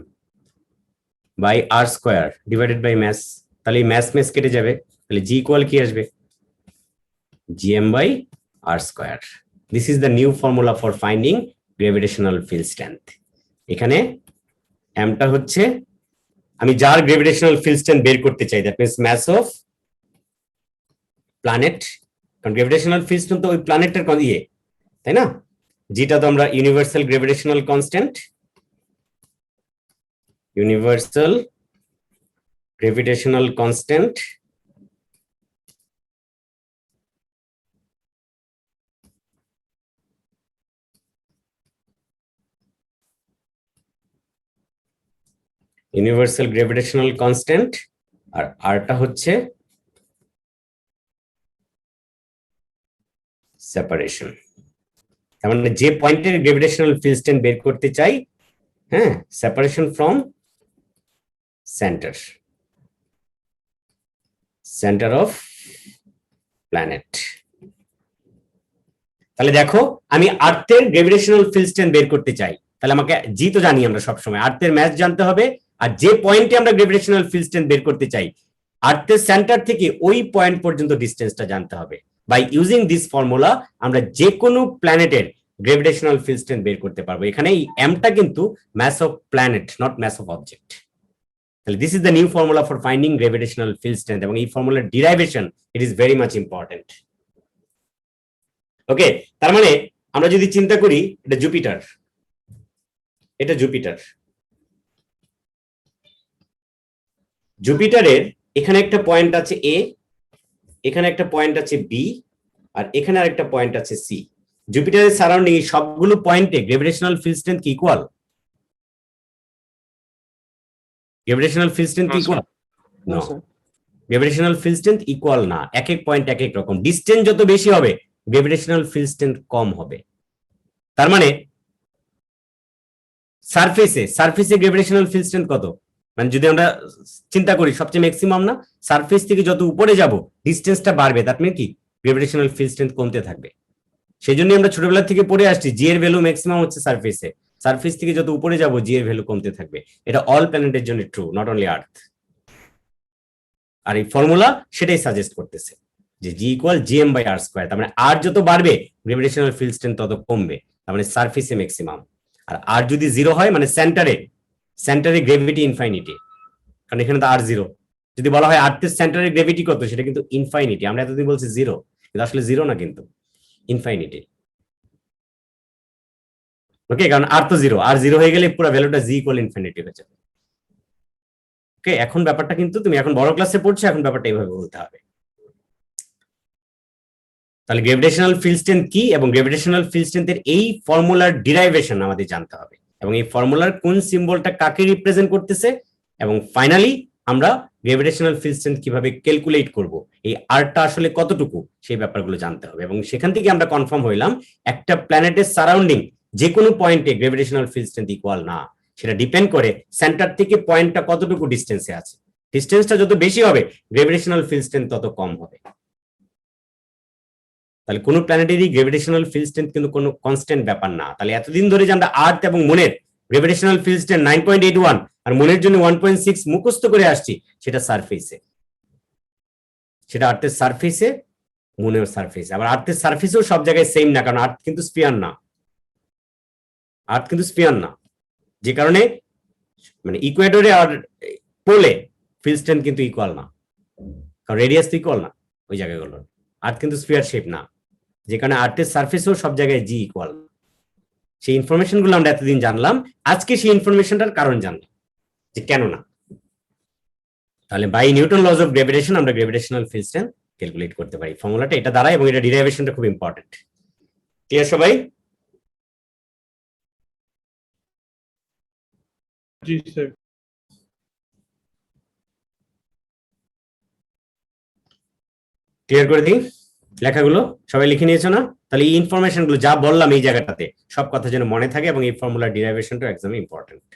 by R square divided by mass, তাহলে এই ম্যাস কেটে যাবে। তাহলে জি ইকুয়াল কি আসবে, gm by r square. This is the new formula for finding gravitational field strength. এখানে m টা হচ্ছে আমি যার গ্রেভিটেশনাল ফিল্ড স্ট্রেংথ বের করতে চাই, that means mass of planet, কারণ গ্রেভিটেশনাল ফিল্ড স্ট্রেংথ তো ওই প্ল্যানেটের ইয়ে, তাই না? যেটা তো আমরা universal gravitational constant, universal gravitational constant universal gravitational constant, আর আরটা হচ্ছে সেপারেশন। তার মানে যে পয়েন্টের গ্রেভিটেশনাল ফিল্ড স্ট্রেংথ বের করতে চাই, হ্যাঁ, separation from centre of planet. তাহলে দেখো, আমি আর্থের গ্রেভিটেশনাল ফিল্ড স্ট্রেংথ বের করতে চাই, তাহলে আমাকে জি তো জানি আমরা সবসময়, আর্থের ম্যাস জানতে হবে, আর যে পয়েন্টে আমরা গ্রেভিটেশনাল ফিল্ড স্ট্রেংথ বের করতে চাই, আর্থের সেন্টার থেকে ওই পয়েন্ট পর্যন্ত ডিস্টেন্সটা জানতে হবে। বাই ইউজিং দিস ফর্মুলা আমরা যে কোনো প্ল্যানেটের গ্রেভিটেশনাল ফিল্ড স্ট্রেংথ বের করতে পারবো। এখানে এই এমটা কিন্তু mass of planet, not mass of object. তাহলে this is the new formula for finding gravitational field strength, এবং এই ফর্মুলার derivation it is very much important. Okay, তার মানে আমরা যদি চিন্তা করি, এটা জুপিটার, জুপিটারের এখানে একটা পয়েন্ট আছে এ, এখানে একটা পয়েন্ট আছে বি, আর এখানে আরেকটা পয়েন্ট আছে সি। জুপিটারের সারাউন্ডিং সবগুলো পয়েন্টে গ্রেভিটেশনাল ফিল্ড স্ট্রেংথ কি ইকুয়াল? গ্রেভিটেশনাল ফিল্ড স্ট্রেংথ কি equal? No, gravitational field strength equal না। এক এক পয়েন্ট এক এক রকম, ডিসটেন্স যত বেশি হবে গ্রেভিটেশনাল ফিল্ড স্ট্রেংথ কম হবে। তার মানে সারফেসে গ্রেভিটেশনাল ফিল্ড স্ট্রেংথ কত? মানে যদি আমরা চিন্তা করি সবচেয়ে ম্যাক্সিমাম না, সারফেস থেকে যত উপরে যাব ডিসটেন্সটা বাড়বে, দ্যাট মিন কি গ্রেভিটেশনাল ফিল্ড স্ট্রেংথ কমতে থাকবে। সেই জন্য আমরা ছোটবেলা থেকে পড়ে আসছি জি এর ভ্যালু ম্যাক্সিমাম হচ্ছে সারফেসে, সারফেস থেকে যত উপরে যাব জি এর ভ্যালু কমতে থাকবে। এটা অল প্ল্যানেটের জন্য ট্রু, নট অনলি আর্থ। আর এই ফর্মুলা সেটাই সাজেস্ট করতেছে যে G equal GM by R square. তার মানে আর যত বাড়বে গ্রেভিটেশনাল ফিল্ড স্ট্রেংথ তত কমবে, তার মানে সারফেসে ম্যাক্সিমাম। আর যদি জিরো হয় মানে সেন্টারে গ্রেভিটি ইনফাইনিটি, কারণ এখানে তো আর জিরো। যদি বলা হয় আর্থের সেন্টারের গ্রেভিটি কত, সেটা কিন্তু ইনফাইনিটি। আমরা এতদিন বলছি জিরো, কিন্তু আসলে জিরো না, কিন্তু ইনফাইনিটি। ওকে, কারণ আর তো জিরো, আর জিরো হয়ে গেলে পুরো ভ্যালুটা জি ইকুয়াল ইনফিনিটি হয়ে যাবে। ওকে, এখন ব্যাপারটা কিন্তু তুমি এখন বড় ক্লাসে পড়ছো, এখন ব্যাপারটা এইভাবে বলতে হবে। তাহলে গ্রেভিটেশনাল ফিল্ড স্ট্রেংথ কি এবং গ্রেভিটেশনাল ফিল্ড স্ট্রেংথের এই ফর্মুলার ডিরাইভেশন আমাদের জানতে হবে, এবং এই ফর্মুলার কোন সিম্বলটা কাকে রিপ্রেজেন্ট করতেছে, এবং ফাইনালি আমরা গ্রেভিটেশনাল ফিল্ড স্ট্রেংথ কিভাবে ক্যালকুলেট করব, এই আরটা আসলে কতটুকু, সেই ব্যাপারগুলো জানতে হবে। এবং সেখান থেকে আমরা কনফার্ম হইলাম একটা প্ল্যানেটের সারাউন্ডিং যে কোনো পয়েন্টে গ্রেভিটেশনাল ফিল্ড স্ট্রেংথ ইকুয়াল না, সেটা ডিপেন্ড করে সেন্টার থেকে পয়েন্টটা কতটুকু ডিস্টেন্সে আছে। ডিস্টেন্সটা যত বেশি হবে গ্রেভিটেশনাল ফিল্ড স্ট্রেংথ তত কম হবে। তাহলে কোনো প্ল্যানেটেরই গ্রেভিটেশনাল ফিল্ড স্ট্রেংথ কিন্তু কোনো কনস্ট্যান্ট ব্যাপার না। তাহলে এতদিন ধরে যে আমরা আর্থ এবং মুনের গ্রেভিটেশনাল ফিল্ড স্ট্রেংথ 9.81 আর মুনের জন্য 1.6 মুখস্থ করে আসছি, সেটা সারফেসে, সেটা আর্থের সারফেসে, মুনের সারফেসে। আবার আর্থের সারফেসেও সব জায়গায় সেম না, কারণ আর্থ কিন্তু স্ফিয়ার না, আর্থ কিন্তু স্ফিয়ার না, যে কারণে মানে ইকুয়েডরে আর পোলে ফিল্ড স্ট্রেংথ কিন্তু ইকুয়াল না, কারণ রেডিয়াস তো ইকুয়াল না ওই জায়গাগুলোর। আর্থ কিন্তু স্ফিয়ার শেপ না, যে কারণে আর্থের সারফেসেও সব জায়গায় জি ইকুয়াল। সেই ইনফরমেশন গুলো আমরা এতদিন জানলাম, আজকে সেই ইনফরমেশনটার কারণ জানলাম যে কেন না। তাহলে by Newton laws of gravitation আমরা গ্রেভিটেশনাল ফিল্ড স্ট্রেংথ ক্যালকুলেট করতে পারি, ফর্মুলাটা এটা দ্বারা, এবং এটা ডিরাইভেশনটা খুব ইম্পর্টেন্ট। ক্লিয়ার সবাই? জি স্যার। ক্লিয়ার করে দিই লেখাগুলো, সবাই লিখে নিয়েছো না? তাহলে এই ইনফরমেশন গুলো যা বললাম এই জায়গাটাতে সব কথা যেন মনে থাকে, এবং এই ফর্মুলা ডিরাইভেশনটা একদমই ইম্পর্টেন্ট।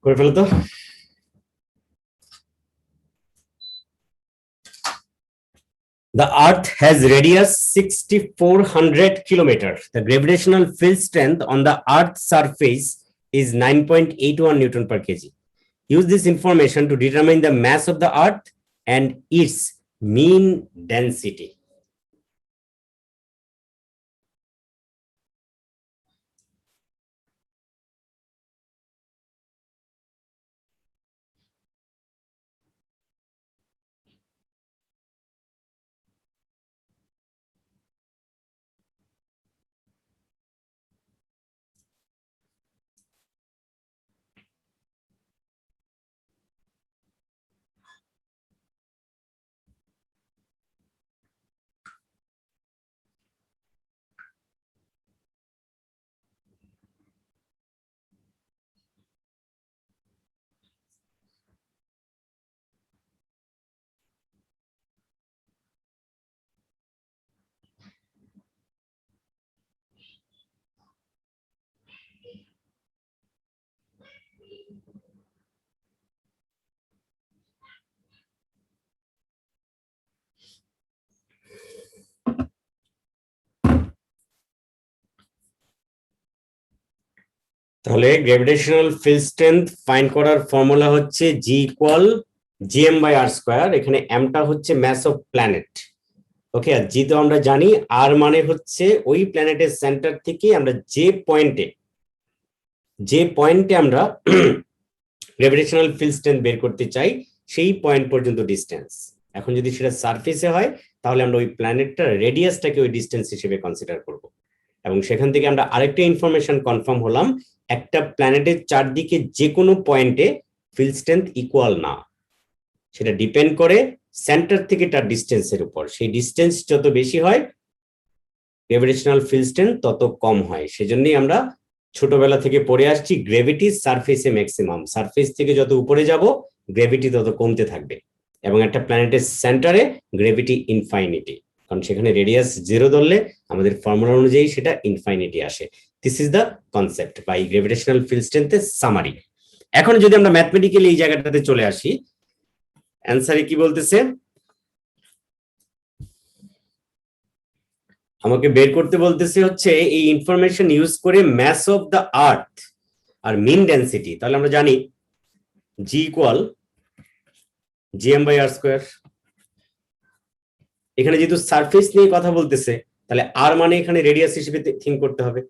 করে ফেলো তো। The Earth has radius 6,400 kilometers. The gravitational field strength on the Earth's surface is 9.81 Newton per kg. Use this information to determine the mass of the Earth and its mean density. তাহলে gravitational field strength find করার formula হচ্ছে G equal gm by r square. এখানে m টা হচ্ছে mass of planet, okay. আর G তো আমরা জানি, আর মানে হচ্ছে ওই প্ল্যানেটের সেন্টার থেকে আমরা যে পয়েন্টে আমরা গ্র্যাভিটেশনাল ফিল্ড স্ট্রেংথ বের করতে চাই সেই পয়েন্ট পর্যন্ত ডিস্টেন্স। এখন যদি সেটা সারফেসে হয় তাহলে আমরা ওই প্ল্যানেটটার রেডিয়াসটাকে ওই ডিস্টেন্স হিসেবে কনসিডার করব, এবং সেখান থেকে আমরা আরেকটা ইনফরমেশন কনফার্ম হলাম, একটা প্ল্যানেটের চারদিকে যে কোনো পয়েন্টে ফিল্ড স্ট্রেংথ ইকুয়াল না, সেটা ডিপেন্ড করে সেন্টার থেকে তার ডিস্টেন্সের উপর। সেই ডিস্টেন্স যত বেশি হয় গ্র্যাভিটেশনাল ফিল্ড স্ট্রেংথ তত কম হয়। সেজন্যই আমরা ছোটবেলা থেকে পড়ে আসছি গ্র্যাভিটি সারফেসে ম্যাক্সিমাম, সারফেস থেকে যত উপরে যাব গ্র্যাভিটি তত কমতে থাকবে, এবং একটা প্ল্যানেটের সেন্টারে গ্র্যাভিটি ইনফাইনিটি, কারণ সেখানে রেডিয়াস 0 ধরলে আমাদের ফর্মুলা অনুযায়ী সেটা ইনফাইনিটি আসে। This is the concept by gravitational field স্ট্রেংথের সামারি। এখন যদি আমরা ম্যাথমেটিক্যালি এই জায়গাটাতে চলে আসি, অ্যানসারে কি বলতেছে, আমাকে বের করতে বলতেছে হচ্ছে এই ইনফরমেশন ইউজ করে ম্যাস অফ দ্য আর্থ আর মিন ডেনসিটি। তাহলে আমরা জানি G equal gm by r square. এখানে যেহেতু সারফেস নিয়ে কথা বলতেছে তাহলে আর মানে এখানে রেডিয়াস হিসেবে থিঙ্ক করতে হবে।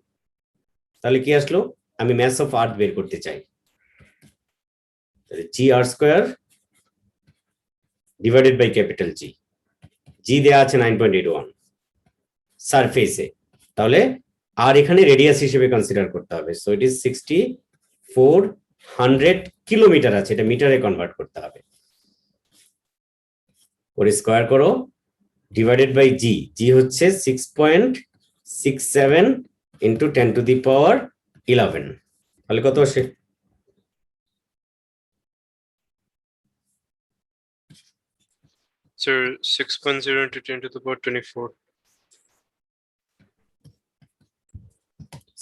তাহলে কি আসলো, আমি ম্যাস অফ আর্থ বের করতে চাই, তাহলে gr square divided by capital G। G দেয়া আছে 9.81 সারফেসে, তাহলে আর এখানে রেডিয়াস হিসেবে কনসিডার করতে হবে। সো ইট ইজ 6400 কিলোমিটার আছে, এটা মিটারে কনভার্ট করতে হবে। করে স্কয়ার করো, ডিভাইডেড বাই G। G হচ্ছে 6.67 ইন্টু 10 টু দি পাওয়ার 11। তাহলে কত আসে, Sir, 6.0 into 10 to the power 24.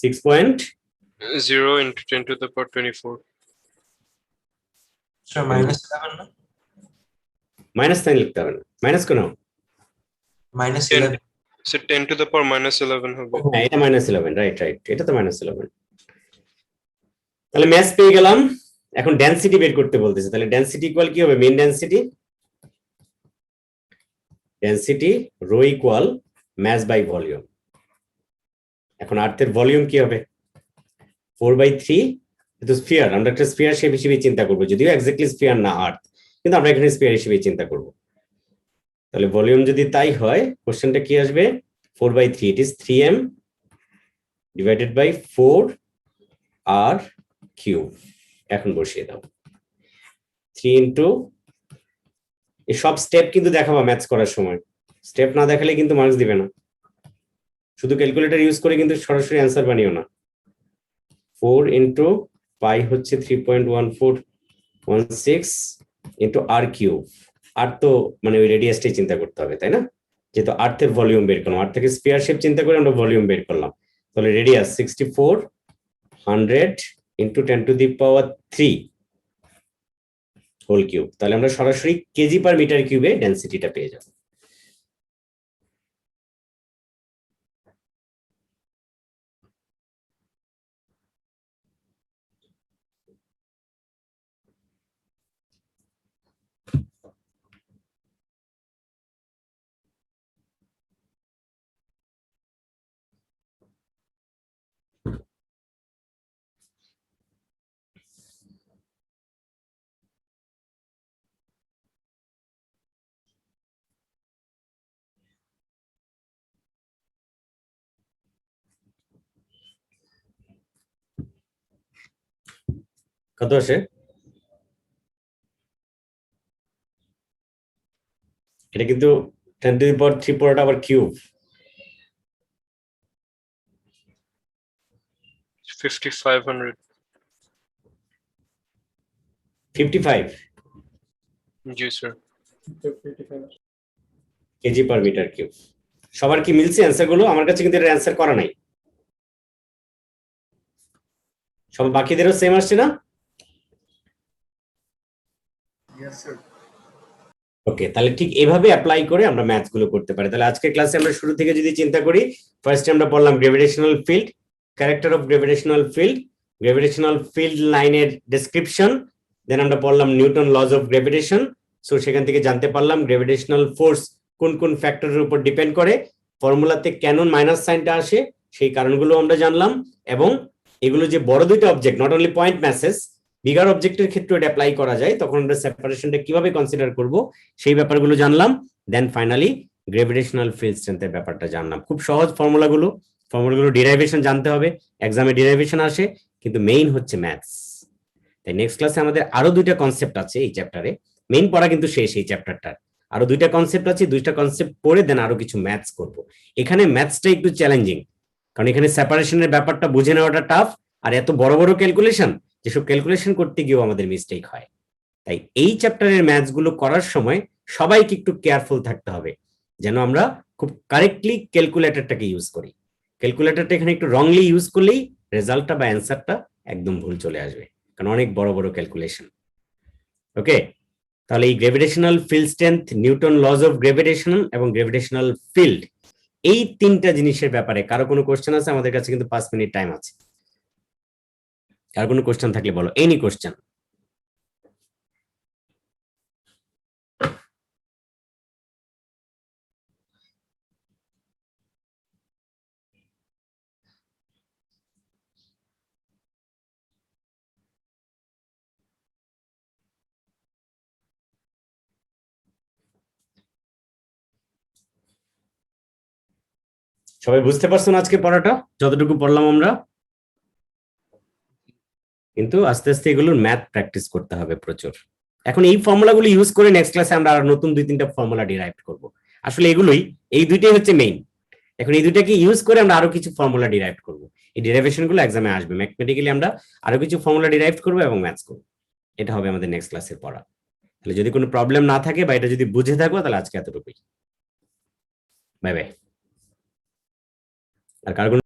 6.0 into 10 to the power 24. Sir, -11 না? মাইনাস 9 লিখতে হবে না, মাইনাস কেন? -11 So 10 to the power -11 হবে। হ্যাঁ, এটা -11, রাইট রাইট, এটা তো -11। তাহলে ম্যাস পেয়ে গেলাম। এখন ডেনসিটি বের করতে বলতেছে, তাহলে ডেনসিটি ইকুয়াল কি হবে, mean density rho equal mass by volume. এখন আর্থের ভলিউম কি হবে, 4/3। কিন্তু স্ফিয়ার, আমরা একটা স্ফিয়ার শেপ হিসেবে চিন্তা করবো, যদিও এক্স্যাক্টলি স্ফিয়ার না আর্থ, কিন্তু আমরা এখানে স্ফিয়ার হিসেবে চিন্তা করব। তাহলে ভলিউম যদি তাই হয়, কোশ্চেনটা কি আসবে, 4/3, it is 3m divided by 4r³ এখন বসিয়ে দাও। 3 ইন্টু, এই সব স্টেপ কিন্তু দেখাবো ম্যাথস করার সময়, স্টেপ না দেখালে কিন্তু মার্কস দিবে না। শুধু ক্যালকুলেটর ইউজ করে কিন্তু সরাসরি অ্যান্সার বানিও না। 4 ইন্টু পাই হচ্ছে 3.1416 ইন্টু r³। আর তো মানে ওই রেডিয়াসটাই চিন্তা করতে হবে, তাই না? যেহেতু আর্থের ভলিউম বের করলাম, আর্থ থেকে স্ফিয়ার শেপ চিন্তা করে আমরা ভলিউম বের করলাম। তাহলে radius 6400 into 10 to the power 3 whole cube. তাহলে আমরা সরাসরি কেজি পার মিটার কিউবে ডেনসিটিটা পেয়ে যাব। কত আসে, এটা কিন্তু 10 টু দি পাওয়ার 3 পুরোটা আবার কিউব। 5500. 55 জি sir. KG per metre cube. সবার কি মিলছে অ্যান্সার গুলো? আমার কাছে কিন্তু এর অ্যান্সার করা নাই। সব বাকিদেরও সেম আসছে না? ওকে, তাহলে ঠিক এভাবে অ্যাপ্লাই করে আমরা ম্যাথস গুলো করতে পারি। তাহলে আজকের ক্লাসে আমরা শুরু থেকে যদি চিন্তা করি, ফার্স্টে আমরা পড়লাম gravitational field, character of gravitational field, gravitational field লাইনের ডেসক্রিপশন, দেন আমরা পড়লাম Newton laws of gravitation. So সেখান থেকে জানতে পারলাম গ্র্যাভিটেশনাল ফোর্স কোন কোন ফ্যাক্টরের উপর ডিপেন্ড করে, ফর্মুলাতে কেন মাইনাস সাইনটা আসে সেই কারণগুলো আমরা জানলাম, এবং এগুলো যে বড় দুইটা object, not only point masses, bigger অবজেক্টের ক্ষেত্রে এটা অ্যাপ্লাই করা যায়, তখন আমরা সেপারেশনটা কিভাবে কনসিডার করব সেই ব্যাপারগুলো জানলাম। দেন ফাইনালি গ্র্যাভিটেশনাল ফিল্ড স্ট্রেংথের ব্যাপারটা জানলাম। খুব সহজ ফর্মুলাগুলো ডিরাইভেশন জানতে হবে, এক্সামে ডিরাইভেশন আসে, কিন্তু মেইন হচ্ছে ম্যাথস। তাই নেক্সট ক্লাসে আমাদের আরো দুইটা কনসেপ্ট আছে এই চ্যাপ্টারে, মেইন পড়া কিন্তু শেষ এই চ্যাপ্টারটার, আরো দুইটা কনসেপ্ট আছে, দুইটা কনসেপ্ট পড়ে দেন আরো কিছু ম্যাথস করব। এখানে ম্যাথসটা একটু চ্যালেঞ্জিং, কারণ এখানে সেপারেশনের ব্যাপারটা বুঝে নেওয়াটা টাফ, আর এত বড় বড় ক্যালকুলেশন, যেসব ক্যালকুলেশন করতে গিয়েও আমাদের মিস্টেক হয়। তাই এই চ্যাপ্টারের ম্যাথস গুলো করার সময় সবাইকে একটু কেয়ারফুল থাকতে হবে, যেন আমরা খুব কারেক্টলি ক্যালকুলেটরটাকে ইউজ করি। ক্যালকুলেটরটা এখানে একটু রংলি ইউজ করলেই রেজাল্টটা বা অ্যান্সারটা একদম ভুল চলে আসবে, কারণ অনেক বড় বড় ক্যালকুলেশন। ওকে, তাহলে এই gravitational field strength, Newton laws of gravitation এবং গ্র্যাভিটেশনাল ফিল্ড, এই তিনটা জিনিসের ব্যাপারে কারো কোনো কোশ্চেন আছে? আমাদের কাছে কিন্তু 5 মিনিট টাইম আছে, কারো কোনো কোশ্চেন থাকলে বলো, এনি কোশ্চেন। সবাই বুঝতে পারছো না আজকে পড়াটা যতটুকু পড়লাম আমরা? কিন্তু আস্তে আস্তে এগুলোর ম্যাথ প্র্যাকটিস করতে হবে প্রচুর। এখন এই ফর্মুলাগুলো ইউজ করে নেক্সট ক্লাসে আমরা আর নতুন 2-3টা ফর্মুলা ডিরাইভ করব। আসলে এগুলোই, এই দুইটাই হচ্ছে মেইন। এখন এই দুইটাকে ইউজ করে আমরা আরো কিছু ফর্মুলা ডিরাইভ করব। এই ডেরিভেশন গুলো এক্সামে আসবে, ম্যাথমেটিক্যালি আমরা আরো কিছু ফর্মুলা ডিরাইভ করব এবং ম্যাথস করব। এটা হবে আমাদের নেক্সট ক্লাসের পড়া। তাহলে যদি কোনো প্রবলেম না থাকে বা এটা যদি বুঝে থাকো, তাহলে আজকে এতটুকুই। Bye bye. আর কার